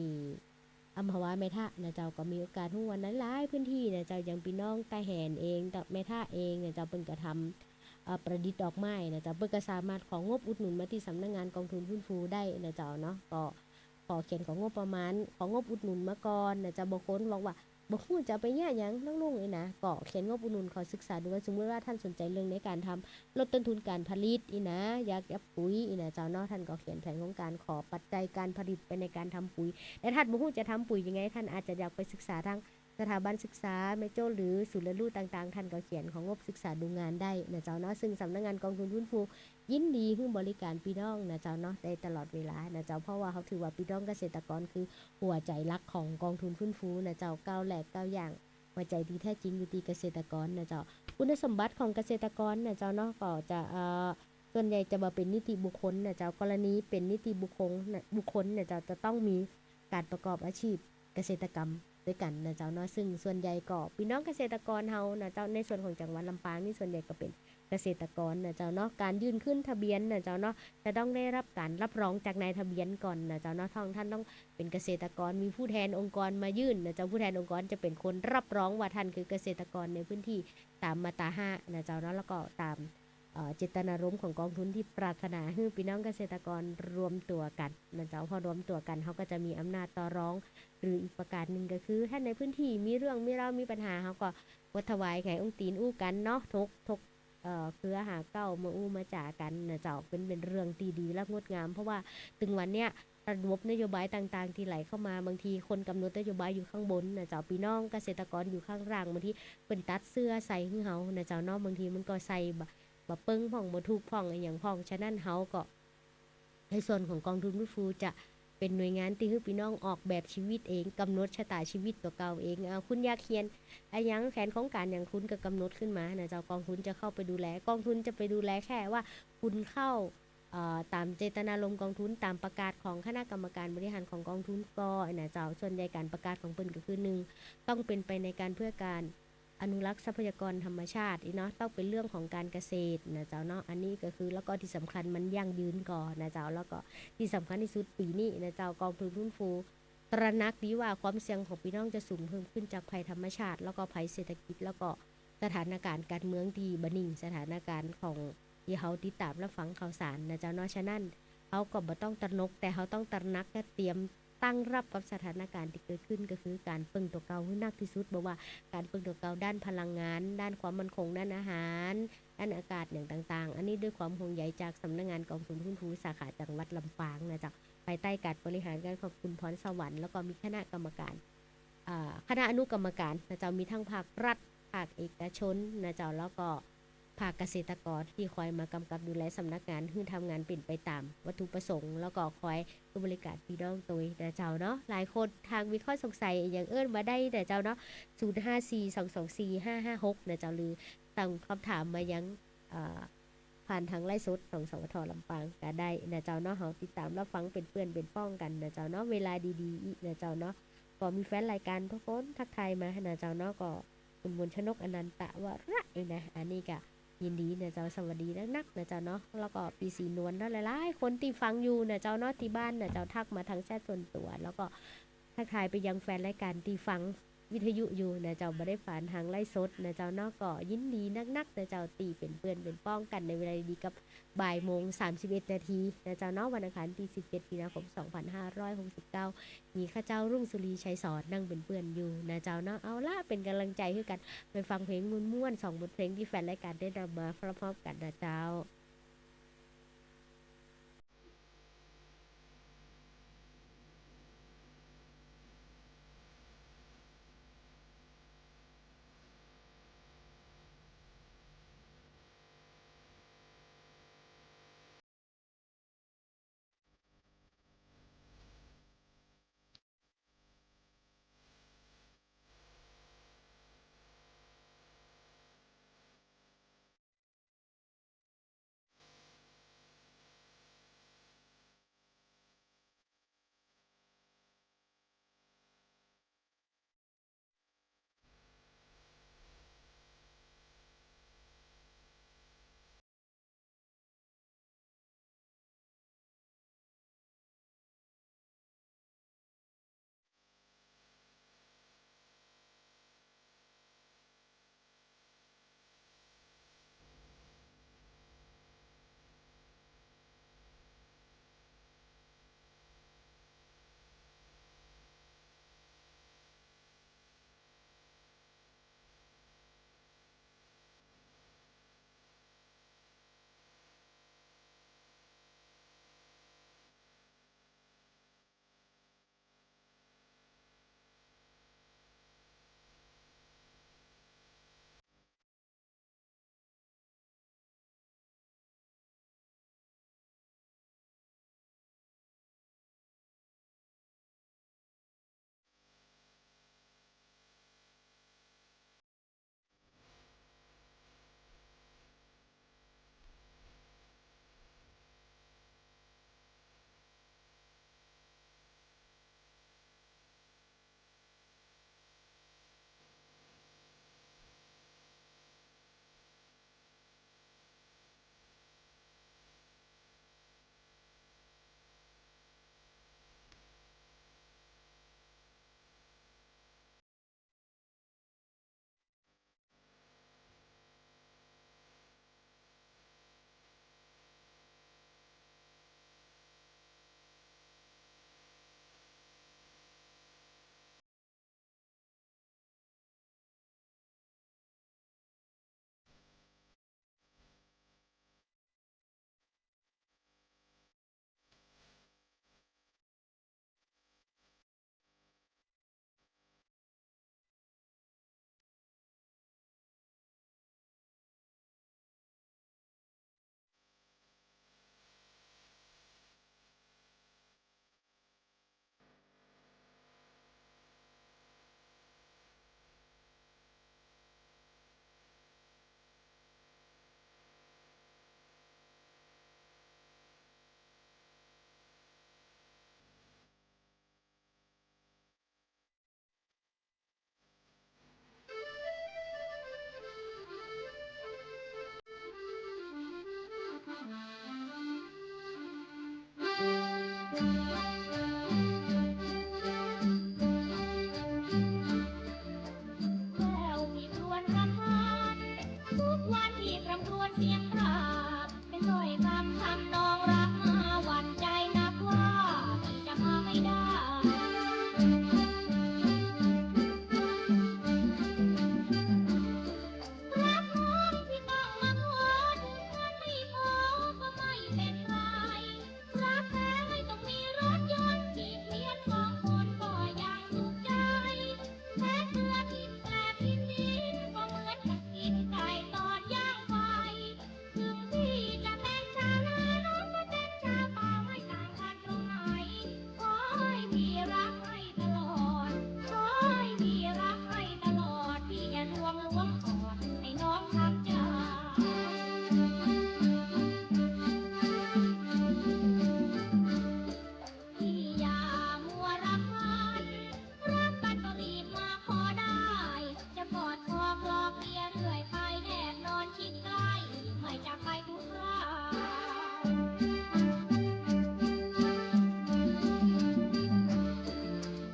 อัมพวาแม่ทะนะเจ้าก็มีโอกาสทุกวันนั้นหลายพื้นที่นะเจ้าอย่างพี่น้องตาแหนเองแม่ทะเองนะเจ้าเพิ่นก็ทำประดิษฐ์ดอกไม้นะเจ้าเพิ่นก็สามารถของงบอุดหนุนมาที่สำนักงานกองทุนฟื้นฟูได้นะเจ้าเนาะก็ขอเขียนของงบประมาณของงบอุดหนุนมาก่อนนะเจ้าบางคนบอกว่าบ่ฮู้จะไปแย่หยังน้องลุงนี่นะก็เขียนงบอุดหนุนขอศึกษาดูว่าสมมุติว่าท่านสนใจเรื่องในการทำลดต้นทุนการผลิตนี่นะอยากปุ๋ยนี่นะเจ้าเนาะท่านก็เขียนแผนของการขอปัจจัยการผลิตไปในการทำปุ๋ยแต่ท่านบ่ฮู้จะทำปุ๋ยยังไงท่านอาจจะอยากไปศึกษาทางสถาบันศึกษาแม่โจ้หรือศูนย์เรียนรู้ต่างๆท่านก็เขียนของงบศึกษาดูงานได้นะเจ้าเนาะซึ่งสำนักงานกองทุนฟื้นฟูยินดีให้บริการพี่น้องนะเจ้าเนาะได้ตลอดเวลานะเจ้าเพราะว่าเขาถือว่าพี่น้องเกษตรกรคือหัวใจหลักของกองทุนฟื้นฟูนะเจ้าก้าวแรกก้าวอย่างหัวใจที่แท้จริงอยู่ที่เกษตรกรนะเจ้าคุณสมบัติของเกษตรกรนะเจ้าเนาะก็จะส่วนใหญ่จะมาเป็นนิติบุคคลนะเจ้ากรณีเป็นนิติบุคคลนะเจ้าจะต้องมีการประกอบอาชีพเกษตรกรรมด้วยกันนะเจ้าเนาะซึ่งส่วนใหญ่ก็พี่น้องเกษตรกรเฮานะเจ้าในส่วนของจังหวัดลำปางนี่ส่วนใหญ่ก็เป็นเกษตรกรนะเจ้าเนาะการยื่นขึ้นทะเบียนนะเจ้าเนาะจะต้องได้รับการรับรองจากนายทะเบียนก่อนนะเจ้าเนาะท่านต้องเป็นเกษตรกรมีผู้แทนองค์กรมายื่นนะเจ้าผู้แทนองค์กรจะเป็นคนรับรองว่าท่านคือเกษตรกรในพื้นที่ตามมาตรา5นะเจ้าเนาะแล้วก็ตามเจตนารมณ์ของกองทุนที่ปรารถนาให้พี่น้องเกษตรกรรวมตัวกันนะเจ้าพอรวมตัวกันเขาก็จะมีอำนาจต่อร้องหรืออีกประการหนึ่งก็คือถ้าในพื้นที่มีเรื่องมีราวมีปัญหาเขาก็วัดถวายไก่องค์ตีนอู้กันเนาะทกเครือหาเก้ามาอู้มาจ่ากันนะเจ้าเป็นเรื่องตีดีและงดงามเพราะว่าถึงวันเนี้ยระบบนโยบายต่างๆที่ไหลเข้ามาบางทีคนกำหนดนโยบายอยู่ข้างบนนะเจ้าพี่น้องเกษตรกรอยู่ข้างล่างบางทีเป็นตัดเสื้อใส่ให้เฮานะเจ้าเนาะบางทีมันก็ใส่บ่เปิ้งพ่องบ่ถูกพ่องอย่างพ่องฉะนั้นเฮาก็ในส่วนของกองทุนฟื้นฟูจะเป็นหน่วยงานที่ให้พี่น้องออกแบบชีวิตเองกำหนดชะตาชีวิตตัวเก่าเองคุณอยากเขียนอย่างแผนของการอย่างคุณก็กำหนดขึ้นมานะเจ้ากองทุนจะเข้าไปดูแลกองทุนจะไปดูแลแค่ว่าคุณเข้าตามเจตนารมณ์กองทุนตามประกาศของคณะกรรมการบริหารของกองทุนก็นะเจ้าส่วนใหญ่การประกาศของเปิ้นก็คือ1ต้องเป็นไปในการเพื่อการอนุรักษ์ทรัพยากรธรรมชาติเนาะต้องเป็นเรื่องของการเกษตรนะเจ้าเนาะอันนี้ก็คือแล้วก็ที่สำคัญมันยั่งยืนก่อนนะเจ้าแล้วก็ที่สำคัญที่สุดปีนี้นะเจ้ากองทุนฟื้นฟูตระหนักดีว่าความเสี่ยงของพี่น้องจะสูงเพิ่มขึ้นจากภัยธรรมชาติแล้วก็ภัยเศรษฐกิจแล้วก็สถานการณ์การเมืองที่บ่นิ่งสถานการณ์ของที่เขาติดตามและฟังข่าวสารนะเจ้าเนาะฉะนั้นเขาก็บ่ต้องตระหนกแต่เขาต้องตระหนักและเตรียมตั้งรับกับสถานการณ์ที่เกิดขึ้นก็คือการเปิ่งตัวเก่าให้หนักที่สุดบอกว่าการเปิ่งตัวเก่าด้านพลังงานด้านความมั่นคงด้านอาหารด้านอากาศอย่างต่างๆอันนี้ด้วยความห่วงใยจากสำนักงานกองทุนฟื้นฟูสาขาจังหวัดลำปางนะจ๊ะภายใต้การบริหารการขอบคุณพรสวรรค์แล้วก็มีคณะกรรมการคณะอนุกรรมการนะจ๊ะมีทั้งภาครัฐภาคเอกชนนะจ๊ะแล้วก็ภาคเกษตรกรที่คอยมากำกับดูแลสำนักงานให้ทำงานเป็นไปตามวัตถุประสงค์แล้วก็คอยบริการพี่น้องตัวแต่เจ้าเนาะหลายคนทางมีข้อสงสัยอย่างมาได้แต่เจ้าเนาะ0542245556นะเจ้าหรือตั้งคำถามมายังผ่านทางไลฟ์สดของสวทลำปางก็ได้นะเจ้าเนาะเฮาติดตามรับฟังเป็นเพื่อนเป็นป้องกันนะเจ้าเนาะเวลาดีๆอีกนะเจ้าเนาะก็มีแฟนรายการทุกคนทักทายมานะเจ้าเนาะก็คุณบุญชนกอนันตะวระนะอันนี้ก็ ยินดีนะเจ้าสวัสดีนักๆนะเจ้าเนาะแล้วก็ปีสีนวลเนาะหลายๆคนที่ฟังอยู่นะเจ้าเนาะที่บ้านนะเจ้าทักมาทางแชทส่วนตัวแล้วก็ทักทายไปยังแฟนรายการที่ฟังวิทยุอยู่นะเจ้าบ่ได้ฝานทางไลฟ์สดนะเจ้าเนาะก็ยินดีนักๆนะเจ้าตีเป็นเพื่อนเป็นป้องกันในเวลาดีกับบ่ายโมง31นาทีนะเจ้าเนาะวันอังคารที่17มีนาคม2569มีข้าเจ้ารุ่งสุรีชัยสอนนั่งเป็นเพื่อนอยู่นะเจ้าเนาะเอาล่ะเป็นกำลังใจให้กันไปฟังเพลงม่วนๆ2บทเพลงที่แฟนรายการได้นำมาพร้อมๆกันนะเจ้า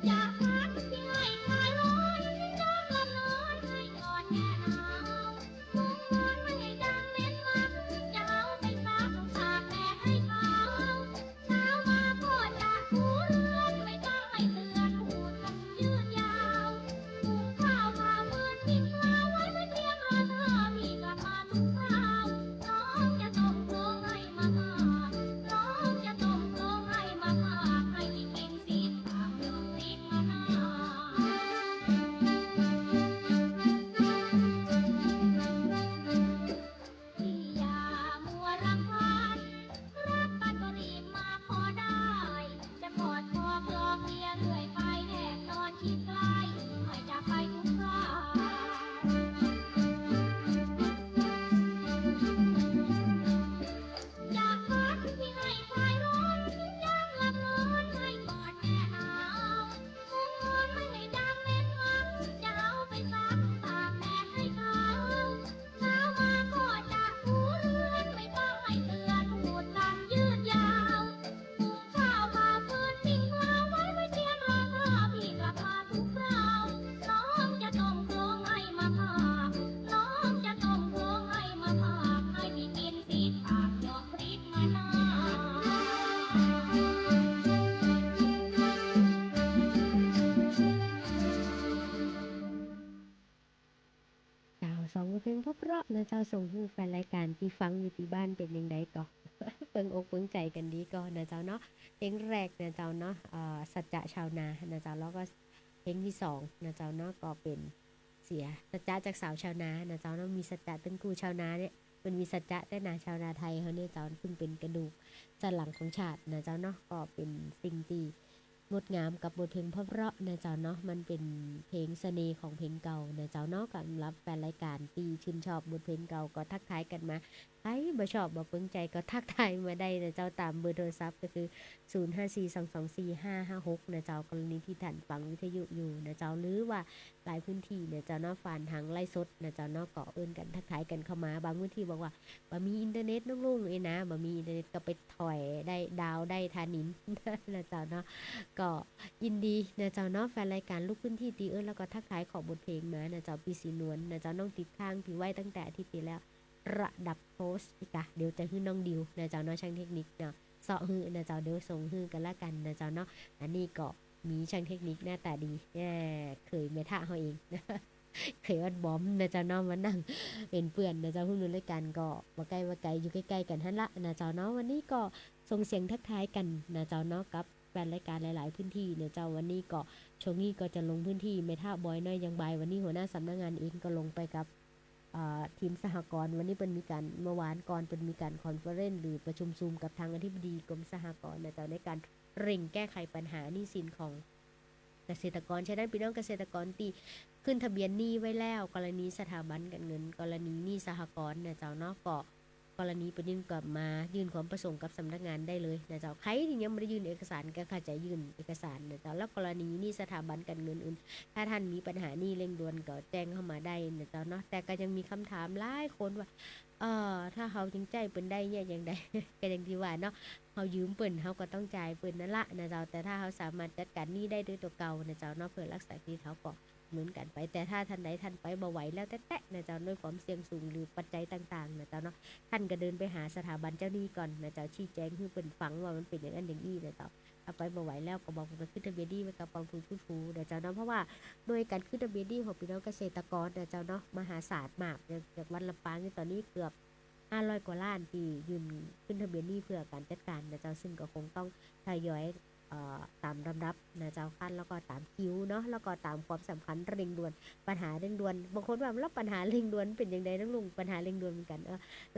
อยากพักที่ให้คลายร้อนน้ำละน้อยให้ก่อนแน่หนาวมุ้งนอนไม่ให้ดังเน้นหลังจะเอาไปซักตากแดดให้ขาวเช้ามาก็จะถูเรือนไม่ต้องให้เตือนพูดกันยืดยาวหุงข้าวผ่าฟืนกินปลาไว้ไม่เพียงรอเธอพี่กลับมาทุกคราวน้องจะต้มโครงให้มาม่าน้องจะต้มโครงให้มาม่าให้พี่กินซีดปากเดี๋ยวซีดมะนาวพี่อย่ามัวรำคาญรักกันก็รีบมาขอได้ จะกอดคอคลอเคลียเรื่อยไปแนบนอนชิดใกล้ให้จากไปทุกครา อยากพักที่ให้คลายร้อนอยากหลับนอนให้กอดแน่หนาวมุ้งนอนไม่ให้ดังเน้นหวังจะเอาไปซักตากแดดให้ขาวเช้ามาก็จะถูเรือนไม่ต้องให้เตือนพูดกันยืดยาวหุงข้าวผ่าฟืนปิ้งปลาไว้ไม่เทียมรอเธอพี่กลับมาทุกคราวน้องจะต้มโครงให้มาม่าน้องจะต้มโครงให้มาม่าให้พี่กินซีดปากยกพริกมะนาวเจ้าสองเพลงเพราะๆนะเจ้าส่งให้แฟนรายการที่ฟังอยู่ที่บ้านเป็นยังไงก็ เปิงอกเปิงใจกันดีก็นะเจ้าเนาะเพลงแรกนะเจ้าเนาะสัจจะชาวนานะเจ้าแล้วก็เพลงที่สองนะเจ้าเนาะก็เป็นเสียสัจจะจากสาวชาวนานะเจ้าเนาะมีสัจจะเป็นกูชาวนาเนี่ยมันมีสัจจะแต่นาชาวนาไทยเขาเนี่ยเจ้าซึ่งเป็นกระดูกสันหลังของชาตินะเจ้าเนาะก็เป็นสิ่งที่งดงามกับบทเพลงเพราะๆนะเจ้าเนาะมันเป็นเพลงเสน่ห์ของเพลงเก่านะเจ้าเนาะสำหรับแฟนรายการที่ชื่นชอบบทเพลงเก่าก็ทักทายกันมาใครบ่ชอบบ่เปิงใจก็ทักทายมาได้นะเจ้าตามเบอร์โทรศัพท์ก็คือ0542245556นะเจ้ากรณีที่ท่านฟังวิทยุอยู่นะเจ้าหรือว่าหลายพื้นที่เนี่ยเจ้าเนาะผ่านทางไลฟ์สดนะเจ้าเนาะก็เอิ้นกันทักทายกันเข้ามาบางพื้นที่บอกว่าบ่มีอินเทอร์เน็ตน้องลุงเอ้ยนะบ่มีอินเทอร์เน็ตก็ไปถอยได้ดาวได้ทานิน นะเจ้าเนาะก็ยินดีนะเจ้าเนาะแฟนรายการลูกพื้นที่ตีแล้วก็ทักทายขอบทเพลงมานะเจ้าปีสีนวลนะเจ้าน้องติดข้างพี่ไว้ตั้งแต่อาทิตย์ที่แล้วระดับโพสต์อีกอะเดี๋ยวจะให้น้องดิวนะเจ้าเนาะช่างเทคนิคเนาะเสาะฮือนะเจ้าเดี๋ยวส่งฮือกันละกันนะเจ้าเนาะอันนี้ก็มีช่างเทคนิคหน้าตาดีเคยเมทะเขาเอง เคยวัดบอมนะเจ้าเนาะมานั่งเป็นเพื่อนนะเจ้าผู้นู้นด้วยกันก็มาใกล้มาไกลอยู่ใกล้ๆกันท่านละนะเจ้าเนาะวันนี้ก็ส่งเสียงทักทายกันนะเจ้าเนาะกับแฟนรายการหลายๆพื้นที่นะเจ้าวันนี้ก็ช่วงนี้ก็จะลงพื้นที่เมทะบอยน้อยยังบายวันนี้หัวหน้าสำนักงานเองก็ลงไปกับทีมสหกรณ์วันนี้เป็นมีการเมื่อวานก่อนเป็นมีการคอนเฟอเรนซ์หรือประชุมซูมกับทางอธิบดีกรมสหกรณ์นะเจ้าในการเร่งแก้ไขปัญหาหนี้สินของเกษตรกรฉะนั้นพี่น้องเกษตรกรที่ขึ้นทะเบียนหนี้ไว้แล้วกรณีสถาบันการเงินกรณีหนี้สหกรณ์นะเจ้าเนาะก็กรณีไปยื่นกลับมายื่นความประสงค์กับสำนักงานได้เลยนะเจ้าใครที่ยังไม่ได้ยื่นเอกสารก็เข้าใจยื่นเอกสารนะเจ้าแล้วกรณีหนี้สถาบันการเงินอื่นถ้าท่านมีปัญหาหนี้เร่งด่วนก็แจ้งเข้ามาได้นะเจ้าเนาะแต่ก็ยังมีคำถามหลายคนว่าถ้าเขาจริงใจเปิ้นได้เนี่ยอย่างใด ก็อย่างที่ว่าเนาะเขายืมเปิ้นเขาก็ต้องจ่ายเปิ้นนั่นละนะเจ้าแต่ถ้าเขาสามารถจัดการหนี้ได้ด้วยตัวเก่านะเจ้าเนาะเพื่อรักษาที่เขาก็เหมือนกันไปแต่ถ้าท่านใดท่านไปบ่ไหวแล้วแตะๆนะเจ้าด้วยความเสี่ยงสูงหรือปัจจัยต่างๆนะเจ้าเนาะท่านก็เดินไปหาสถาบันเจ้าหนี้ก่อนนะเจ้าชี้แจงให้เปิ้นฟังว่ามันเป็นอย่างนั้นอย่างนี้นะเจ้าถ้าไปบ่ไหวแล้วก็บอกว่าขึ้นทะเบียนหนี้ไว้กับกองทุนฟื้นฟูนะเจ้าเนาะเพราะว่าโดยการขึ้นทะเบียนหนี้ของพี่น้องเกษตรกรนะเจ้าเนาะมหาศาลมากจากวัดลำปางนี่ตอนนี้เกือบ500 กว่าล้านที่ยื่นขึ้นทะเบียนหนี้เพื่อการจัดการนะเจ้าซึ่งก็คงต้องทยอยตามลำดับนะเจ้าขั้นแล้วก็ตามคิวเนาะแล้วก็ตามความสำคัญเร่งด่วนปัญหาเร่งด่วนบางคนว่าแล้วปัญหาเร่งด่วนเป็นอย่างไรน้องลุงปัญหาเร่งด่วนเหมือนกัน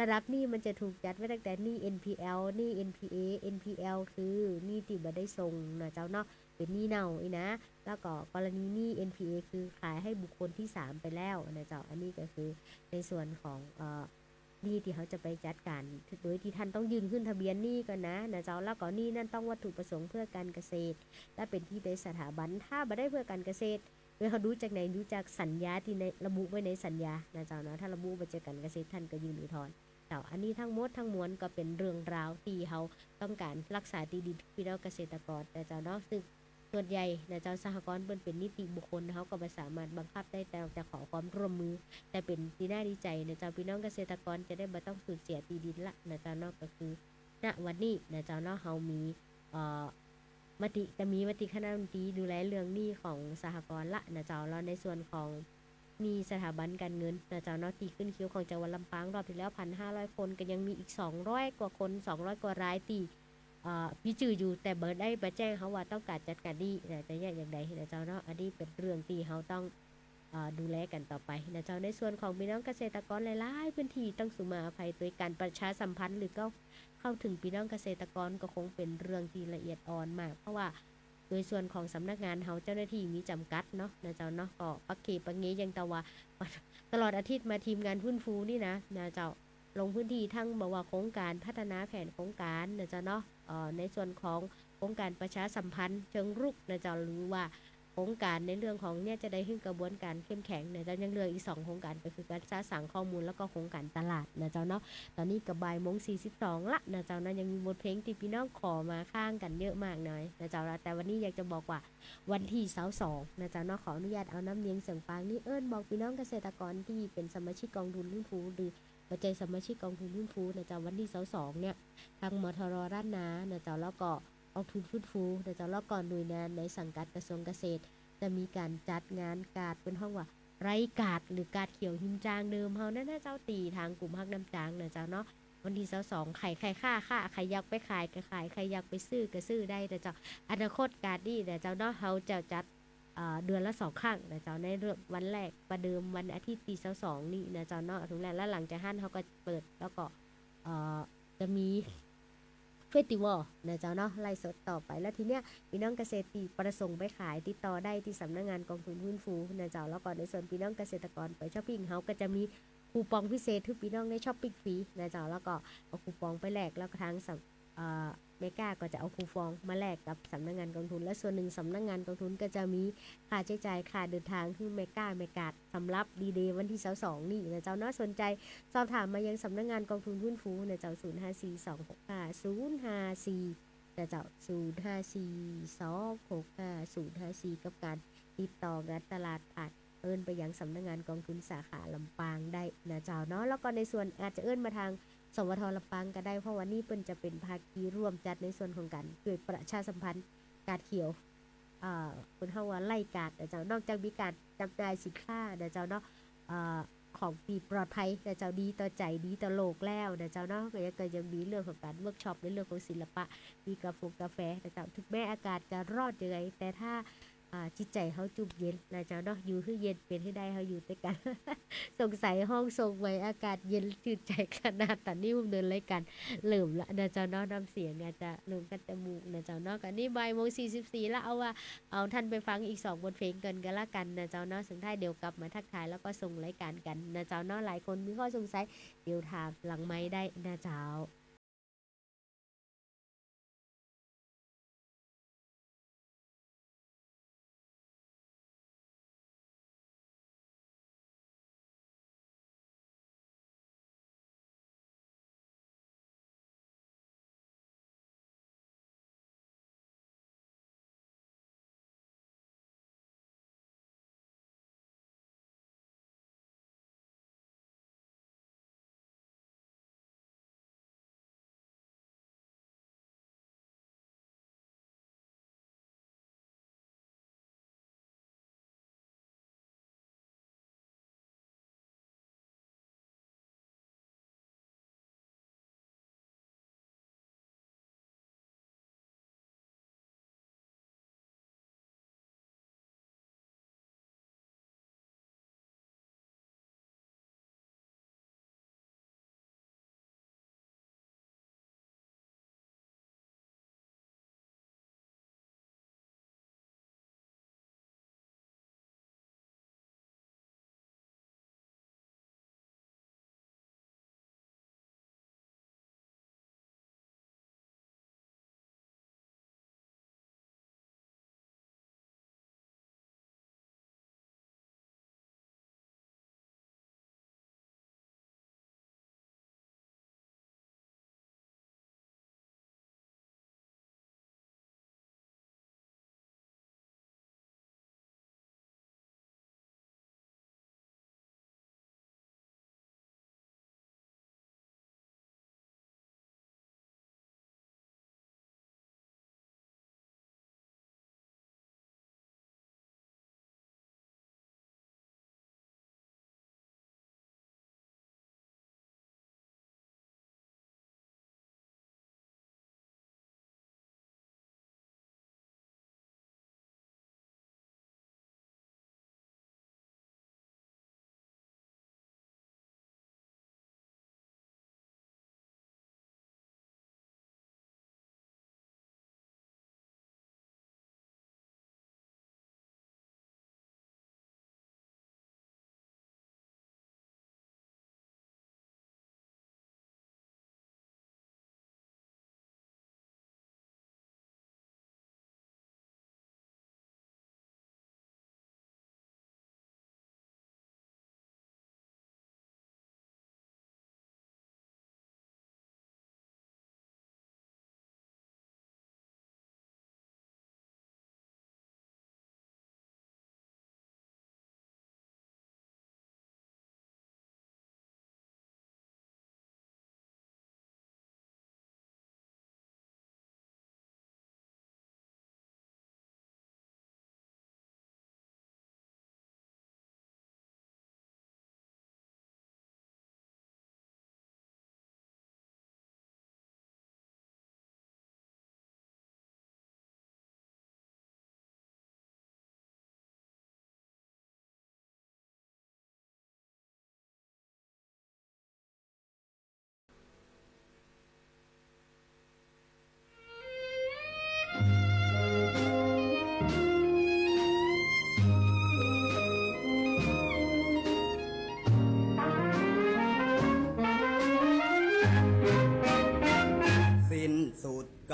ระดับหนี้มันจะถูกจัดไว้ตั้งแต่หนี้ NPL หนี้ NPA NPL คือหนี้ที่บ่ได้ส่งนะเจ้าเนาะเป็นหนี้เน่าอีนะแล้วก็กรณีหนี้ NPA คือขายให้บุคคลที่3ไปแล้วนะเจ้าอันนี้ก็คือในส่วนของหนี้ที่เขาจะไปจัดการโดยที่ท่านต้องยื่นขึ้นทะเบียนหนี้ก่อนนะเจ้าแล้วก็หนี้นั่นต้องวัตถุประสงค์เพื่อการเกษตรและเป็นที่ในสถาบันถ้าบ่ได้เพื่อการเกษตรโดยเขาดูจากไหนดูจากสัญญาที่ในระบุไว้ในสัญญานะเจ้าเนาะถ้าระบุไว้จากการเกษตรท่านก็ยื่นอุทธรณ์ เจ้าอันนี้ทั้งหมดทั้งมวลก็เป็นเรื่องราวที่เขาต้องการรักษาที่ดินพี่น้องเกษตรกรนะเจ้าเนาะซึ่งส่วนใหญ่นะเจ้าสหกรณ์เปิ้นเป็นนิติบุคคลเขาก็บ่สามารถบังคับได้แต่จะขอความร่วมมือแต่เป็นที่น่าดีใจนะเจ้าพี่น้องเกษตรกรจะได้บ่ต้องสูญเสียที่ดินละนะเจ้าเนาะก็คือณวันนี้นะเจ้าเนาะเฮามีมติคณะรัฐมนตรีดูแลเรื่องหนี้ของสหกรณ์ละนะเจ้าแล้วในส่วนของหนี้สถาบันการเงินนะเจ้าเนาะที่ขึ้นคิวของจังหวัดลำปางรอบที่แล้ว1,500 คนก็ยังมีอีก200กว่าคน200กว่ารายที่มีชื่ออยู่แต่เบิดได้มาแจ้งเขาว่าต้องการจัดการดีนะจะแยกอย่างใดนะเจ้าเนาะอันนี้เป็นเรื่องที่เขาต้องดูแลกันต่อไปนะเจ้าในส่วนของพี่น้องเกษตรกรหลายๆพื้นที่ต้องสุมาอภัยโดยการประชาสัมพันธ์หรือก็เข้าถึงพี่น้องเกษตรกรก็คงเป็นเรื่องที่ละเอียดอ่อนมากเพราะว่าโดยส่วนของสำนักงานเฮาเจ้าหน้าที่มีจำกัดเนาะนะเจ้าเนาะก็ปักเกปังเงยังแต่ว่าตลอดอาทิตย์มาทีมงานฟื้นฟูนี่นะเจ้าลงพื้นที่ทั้งบอกว่าโครงการพัฒนาแผนโครงการนะเจ้าเนาะในส่วนของโครงการประชาสัมพันธ์เชิงรุกนะเจ้าหรือว่าโครงการในเรื่องของเนี่ยจะได้ขึ้นกระบวนการเข้มแข็งนะเจ้ายังเหลืออีก2โครงการก็คือการสร้างสรรค์ข้อมูลแล้วก็โครงการตลาดนะเจ้าเนาะตอนนี้ก็บ่ายโมง42ละนะเจ้านะยังมีบทเพลงที่พี่น้องขอมาข้างกันเยอะมากหน่อยนะเจ้าแต่วันนี้อยากจะบอกว่าวันที่22นะเจ้าเนาะขออนุญาตเอาน้ำเนียงเสียงปางนี่บอกพี่น้องเกษตรกรที่เป็นสมาชิกกองทุนฟื้นฟูหรือปัจจัยสมาชิกกองทุนฟื้นฟูนะเจ้าวันที่22เนี่ยทางมทรด้านนานะเจ้าแล้วก็กองทุนฟื้นฟูนะเจ้าแล้วก็หน่วยงานในสังกัดกระทรวงเกษตรจะมีการจัดงานการ์ดเป็นห้องว่าไร้การ์ดหรือการ์ดเขียวหิมจางเดิมเฮานั่นนะเจ้าตีทางกลุ่มฮักน้ำจางนะเจ้าเนาะวันที่22ไข่ค่าใครอยากไปขายก็ขายใครอยากไปซื้อก็ซื้อได้นะเจ้าอนาคตการ์ดนี่นะเจ้าเนาะเฮาจะจัดเดือนละ2ครั้งนะเจ้าในเรื่องวันแรกประเดิมวันอาทิตย์ที่22นี่นะเจ้าเนาะถึงแล้วหลังจากนั้นเขาก็เปิดแล้วก็จะมีเฟสติวัลนะเจ้าเนาะไล่สดต่อไปแล้วทีเนี้ยพี่น้องเกษตรที่ประสงค์ไปขายติดต่อได้ที่สำนักงานกองทุนฟื้นฟูนะเจ้าแล้วก็ในส่วนพี่น้องเกษตรกรไปช้อปปิ้งเขาก็จะมีคูปองพิเศษทุกพี่น้องในช้อปปิ้งฟรีนะเจ้าแล้วก็เอาคูปองไปแลกแล้วก็ทางเมกาก็จะเอาคูปองมาแลกกับสำนักงานกองทุนและส่วนหนึ่งสำนักงานกองทุนก็จะมีค่าใช้จ่ายค่าเดินทางที่เมกาสำหรับดีเดย์วันที่22นี่นะเจ้าเนาะสนใจสอบถามมายังสำนักงานกองทุนฟื้นฟูนะเจ้า054265 054นะเจ้า054265 054กับการติดต่องานตลาดผ่านไปยังสำนักงานกองทุนสาขาลำปางได้นะเจ้าเนาะแล้วก็ในส่วนอาจจะมาทางสวทลำปางก็ได้เพราะว่านี่เปิ้นจะเป็นภาคีร่วมจัดในส่วนของการเกิดประชาสัมพันธ์การเขียวคุณเฮาว่าไล่การนะเจ้านอกจากมีการจำหน่ายสินค้านะเจ้าเนาะของปีปลอดภัยนะเจ้าดีต่อใจดีต่อโลกแล้วนะเจ้าเนาะก็ยังมีเรื่องของการเวิร์กช็อปในเรื่องของศิลปะมีกาแฟนะเจ้าถึงแม้อากาศจะร้อนยังไงแต่ถ้าจิตใจเขาจุบเย็นนะเจ้าเนาะอยู่ให้เย็นเป็นให้ได้เขาอยู่ด้วยกัน สงสัยห้องทรงไว้อากาศเย็นจืดใจขนาดตอนนี้ผมเดินเลยกันเหลิ่มละนะเจ้าเนาะน้ำเสียงอาจจะเริ่มกันจมูกนะเจ้าเนาะกันนี่บ่ายโมง44แล้วเอาท่านไปฟังอีก2บทเพลงกันละกันนะเจ้าเนาะสุดท้ายเดี๋ยวกลับมาทักทายแล้วก็ส่งรายการกันนะเจ้าเนาะหลายคนมีข้อสงสัยเดี๋ยวถามหลังไม้ได้นะเจ้า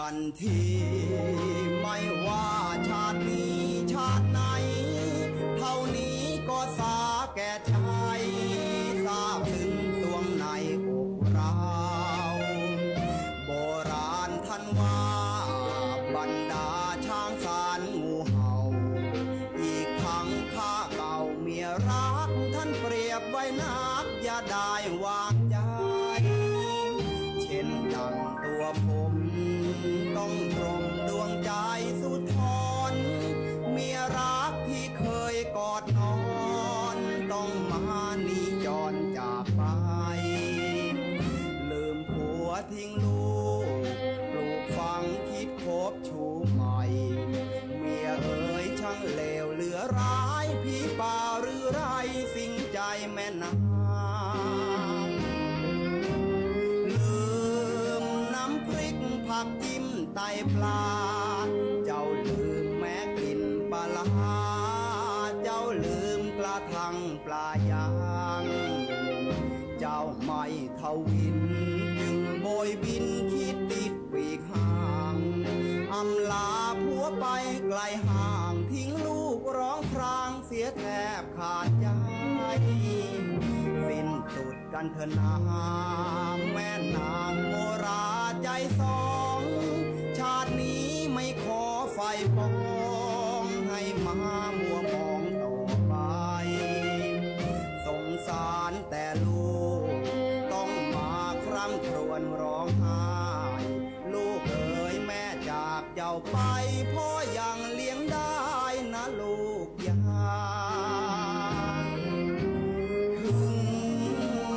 กันทีไม่ว่าชาตินี้ชาติไหนเท่านี้ก็สาแก่ใจทราบถึงสวงในอกเราโบราณท่านว่าบรรดาช้างสารงูเห่าอีกทั้งข้าเก่าเมียรักท่านเปรียบไว้นักอย่าได้วางใจเช่นดังตัวผมต้องตรงดวงใจสุดทนเมียรักที่เคยกอดนอนต้องมานีจรจากไปลืมผัวทิ้งลูกปลูกฝังคิดคบชูใหม่เมียเอ๋ยช่างเลวเหลือร้ายพี่ป่าหรือไรสิ่งใจแม่นางลืมน้ำพริกผักจิ้มไตปลาเจ้าลืมแม้กลิ่นปลาร้าเจ้าลืมกระทั่งปลายางเจ้าไม่ทวินจึงโบยบินคิดติดปีกห่างอำลาผัวไปไกลห่างทิ้งลูกร้องครางเสียแทบขาดใจสิ้นสุดกันเถอะนาแม่นางโมราใจสองชาตินี้ไม่ขอไฟปองให้มามัวมองต่อไปสงสารแต่ลูกต้องมาคร่ำครวญร้องไห้ลูกเอ๋ยแม่จากเจ้าไปพ่อยังเลี้ยงได้นะลูกยาถึง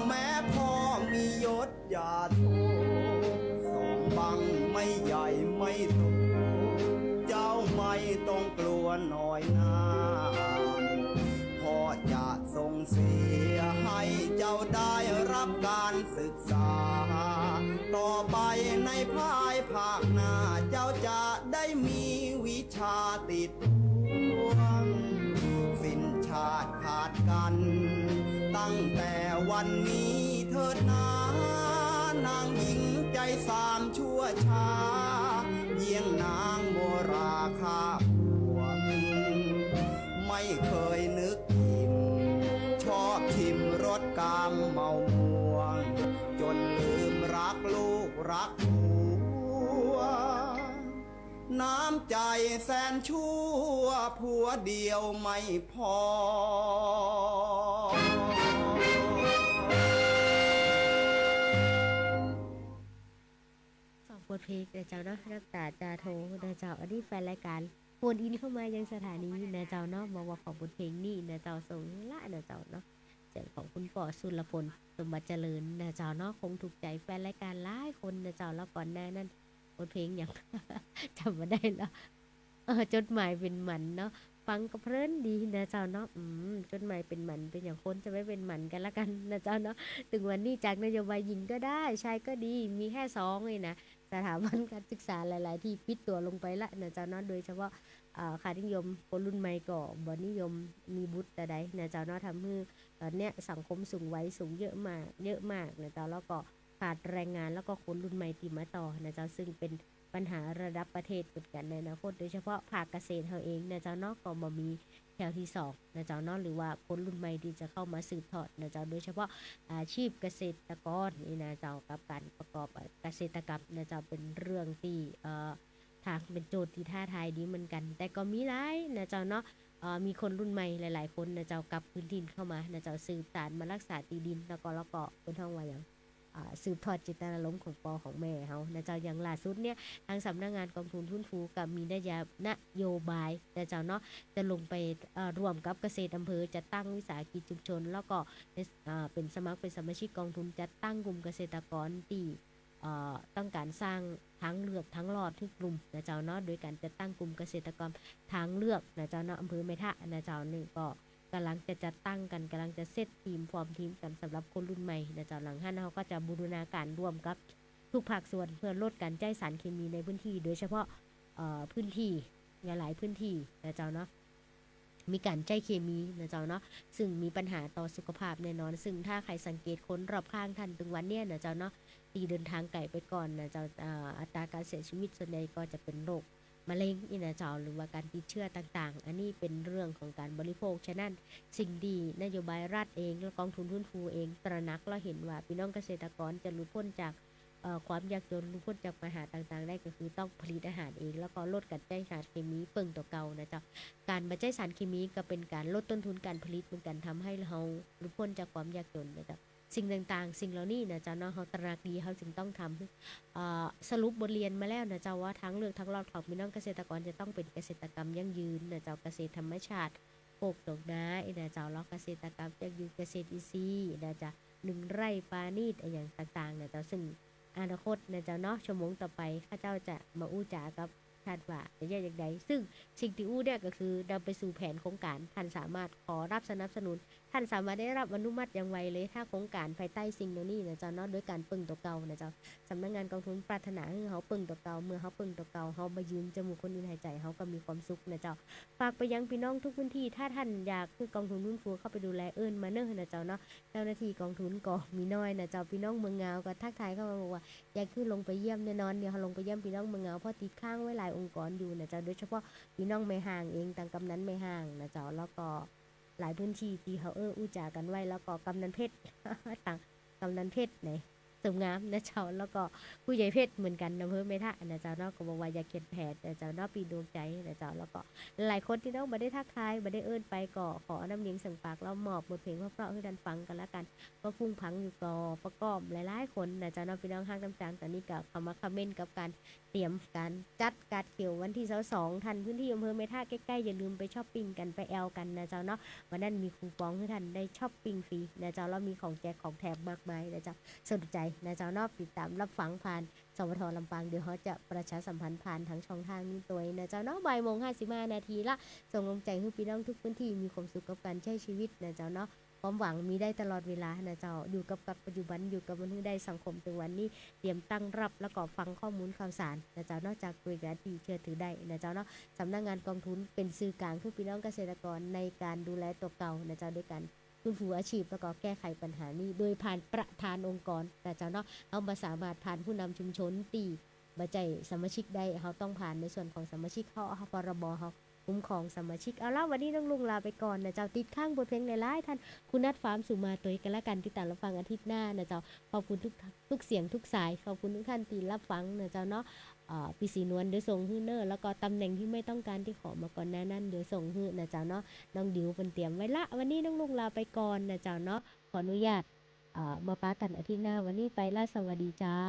แม้พ่อมียศอย่าโทสองบังไม่ใหญ่ไม่โตเจ้าไม่ต้องกลัวหน่อยนะพ่อจะส่งเสียให้เจ้าได้รับการศึกษาต่อไปในภายภาคหน้าเจ้าจะได้มีวิชาติดตัวสิ้นชาติขาดกันตั้งแต่วันนี้เถิดนานางหญิงใจสามชั่วช้าเยี่ยงนางโมราคาผัวไม่เคยนึกทิมชอบชิมรสกามเมาม่วงจนลืมรักลูกรักผัวน้ำใจแสนชั่วผัวเดียวไม่พอ บทเพลงนะเจ้าเนาะนักตาจาโทนะเจ้าอันนี้แฟนรายการโฟนอินเข้ามายังสถานีนะเจ้าเนาะบอกว่าของบทเพลงนี้นะเจ้าส่งละนะเจ้าเนาะเสียงของคุณป่อสุรพลสมบัติเจริญนะเจ้าเนาะคงถูกใจแฟนรายการหลายคนนะเจ้าแล้วก่อนหน้านั้นบทเพลงอย่าง จำมาได้แล้วจดหมายเป็นหมันเนาะฟังก็เพลินดีนะเจ้าเนาะจดหมายเป็นหมันเป็นอย่างคนจะไม่เป็นหมันกันละกันนะเจ้าเนาะถึงวันนี้จากนโยบายหญิงก็ได้ชายก็ดีมีแค่2เลยนะสถาบันการศึกษาหลายๆที่ปิดตัวลงไปละนะเจ้าเนาะโดยเฉพาะค่านิยมคนรุ่นใหม่ก็บ่นิยมมีบุตรแต่ใดนะเจ้าเนาะทำให้ตอนเนี้ยสังคมสูงวัยสูงเยอะมากนะเจ้าแล้วก็ขาดแรงงานแล้วก็คนรุ่นใหม่ที่มาต่อนะเจ้าซึ่งเป็นปัญหาระดับประเทศเหมือนกันในอนาคตโดยเฉพาะภาคเกษตรเฮาเองนะเจ้าเนาะก็บ่มีแถวที่2นะเจ้าเนาะหรือว่าคนรุ่นใหม่ที่จะเข้ามาสืบทอดนะเจ้าโดยเฉพาะอาชีพเกษตรกรนี่นะเจ้ากับการประกอบเกษตรกรรมนะเจ้าเป็นเรื่องที่ทางเป็นโจทย์ที่ท้าทายดีเหมือนกันแต่ก็มีหลายนะเจ้าเนาะมีคนรุ่นใหม่หลายๆคนนะเจ้ากลับพื้นถิ่นเข้ามานะเจ้าสืบสานมารักษาที่ดินแล้วก็เป็นท้องว่าอย่างสืบทอดเจตนารมณ์ของปอของแม่เฮานะเจ้าอย่างล่าสุดเนี่ยทางสำนักงานกองทุนทุนฟูกับมีนโยบายนะเจ้าเนาะจะลงไปร่วมกับเกษตรอำเภอจะตั้งวิสาหกิจชุมชนแล้วก็เป็นสมาชิกกองทุนจะตั้งกลุ่มเกษตรกรที่ต้องการสร้างทางเลือกทั้งรอดทุกกลุ่มนะเจ้าเนาะโดยการจะตั้งกลุ่มเกษตรกรทางเลือกนะเจ้าเนาะอำเภอแม่ทะนะเจ้านี่ก็กำลังจะจัดตั้งกันกำลังจะเซตทีมฟอร์มทีมกันสำหรับคนรุ่นใหม่นะเจ้าหลังเขาก็จะบูรณาการร่วมกับทุกภาคส่วนเพื่อลดการใช้สารเคมีในพื้นที่โดยเฉพาะพื้นที่หลายพื้นที่นะเจ้าเนาะ มีการใช้เคมีนะเจ้าเนาะซึ่งมีปัญหาต่อสุขภาพแน่นอนซึ่งถ้าใครสังเกตคนรอบข้างท่านถึงวันเนี้ยนะเจ้าเนาะที่เดินทางไกลไปก่อนนะเจ้าอัตราการเสียชีวิตส่วนใหญ่ก็จะเป็นโรคมะเร็งนี่นะเจ้าหรือว่าการติดเชื้อต่างๆอันนี้เป็นเรื่องของการบริโภคฉะนั้นสิ่งดีนโยบายรัฐเองและกองทุนฟื้นฟูเองตระหนักและเห็นว่าพี่น้องเกษตรกรจะหลุดพ้นจากความยากจนหลุดพ้นจากปัญหาต่างๆได้ก็คือต้องผลิตอาหารเองแล้วก็ลดการใช้สารเคมีเปิงตัวเก่านะเจ้าการมาใช้สารเคมีก็เป็นการลดต้นทุนการผลิตเหมือนกันทำให้เราหลุดพ้นจากความยากจนนะเจ้าสิ่งต่างๆสิ่งเหล่านี้นะเจ้าเนาะเราตระหนักดีเขาจึงต้องทำสรุปบทเรียนมาแล้วนะเจ้าว่าทั้งเลือกทั้งรอดของพี่น้องเกษตรกรจะต้องเป็นเกษตรกรรมยั่งยืนนะเจ้าเกษตรธรรมชาติปลูกดอกไม้นะเจ้าแล้วเกษตรกรรมยั่งยืนเกษตรอินทรีย์นะเจ้า1 ไร่ปานีตอย่างต่างๆนะเจ้าซึ่งอนาคตนะเจ้าเนาะชั่วโมงต่อไปข้าเจ้าจะมาอู้จ๋ากับท่านว่าจะแยกอย่างใดซึ่งสิ่งที่อู้เนี่ยก็คือนำไปสู่แผนโครงการท่านสามารถขอรับสนับสนุนท่านสามารถได้รับอนุมัติอย่างไวเลยถ้าโครงการภายใต้สิ่งเหล่านี้นะเจ้าเนาะโดยการปึ้งตัวเก่านะเจ้าสำนักงานกองทุนปรารถนาให้เขาปึ้งตัวเก่าเมื่อเขาปึ้งตัวเก่าเขามายืนจมูกคนอื่นหายใจเขาก็มีความสุขนะเจ้าฝากไปยังพี่น้องทุกพื้นที่ถ้าท่านอยากคือกองทุนฟื้นฟูเข้าไปดูแลมาเนอะนะเจ้าเนาะเจ้าหน้าที่กองทุนก็มีน้อยนะเจ้าพี่น้องเมืองงาวก็ทักทายเข้ามาบอกว่าอยากขึ้นลงไปเยี่ยมแน่นอนเดี๋ยวเขาลงไปเยี่ยมพี่น้องเมืองงาวเพราะติดข้างไว้หลายองค์กรอยู่นะเจ้าโดยเฉพาะพี่น้องไม่ห่างเองต่างกำนันไม่ห่างนะเจ้าแล้วก็หลายพื้นที่ที่เขาอู้จากันไว้แล้วก็กำนันเพชร ต่างกำนันเพชรไหนเสริมงามนะเจ้าแล้วก็ผู้ใหญ่เพชรเหมือนกันนะเพิ่มไม่ท่านะเจ้าเนาะก็บอกว่าอยากเขียนแผนนะเจ้าเนาะปีดวงใจนะเจ้าแล้วก็หลายคนที่น้องมาได้ทักทายมาได้ไปก็ขอน้ำเลี้ยงสั่งปากแล้วมอบบทเพลงเพราะๆให้ดันฟังกันแล้วกันก็ฟุ้งพังอยู่ก็ประกอบหลายๆคนนะเจ้าเนาะพี่น้องห้างต่างๆตอนนี้ก็เข้ามาคอมเมนต์กับการเตรียมการจัดการเขียววันที่22ทันพื้นที่อำเภอเมท่าใกล้ๆอย่าลืมไปช้อปปิ้งกันไปแอลกันนะเจ้าเนาะวันนั้นมีคูปองให้ท่านได้ช้อปปิ้งฟรีนะเจ้าแล้วมีของแจกของแถมมากมายนะเจ้าสนใจนะเจ้าเนาะติดตามรับฟังผ่านสวทลำปางเดี๋ยวเขาจะประชาสัมพันธ์ผ่านทั้งช่องทางนี้ตัวนะเจ้าเนาะ13:55 นาทีละส่งกำลังใจให้พี่น้องทุกพื้นที่มีความสุขกับการใช้ชีวิตนะเจ้าเนาะความหวังมีได้ตลอดเวลานะเจ้าอยู่กับปัจจุบันอยู่กับมันให้ได้สังคมถึงวันนี้เตรียมตั้งรับแล้วก็ฟังข้อมูลข่าวสารนะเจ้านอกจากบริการที่เชื่อถือได้นะเจ้าเนาะสำนักงานกองทุนเป็นสื่อกลางเพื่อพี่น้องเกษตรกรในการดูแลตัวเก่านะเจ้าด้วยกันฟื้นฟูอาชีพแล้วก็แก้ไขปัญหานี้โดยผ่านประธานองค์กรนะเจ้าเนาะเอามาสามารถผ่านผู้นำชุมชนตีมาใจสมาชิกได้เขาต้องผ่านในส่วนของสมาชิกเขาพรบเขาคุ้มครองสมาชิกเอาล่ะวันนี้น้องลุงลาไปก่อนนะเจ้าติดข้างบทเพลงหลายๆท่านคุณนัทฟาร์มสุมาตัวกันละกันติดตามรับฟังอาทิตย์หน้านะเจ้าขอบคุณทุกเสียงทุกสายขอบคุณทุกท่านที่รับฟังนะเจ้าเนาะปีสีนวลเดี๋ยวส่งฮื้อเนอร์แล้วก็ตำแหน่งที่ไม่ต้องการที่ขอมาก่อนหน้านั้นเดี๋ยวส่งฮื้อนะเจ้าเนาะน้องดิวเป็นเตรียมไว้ละวันนี้น้องลุงลาไปก่อนนะเจ้าเนาะขออนุญาตมาป้ากันอาทิตย์หน้าวันนี้ไปละสวัสดีเจ้า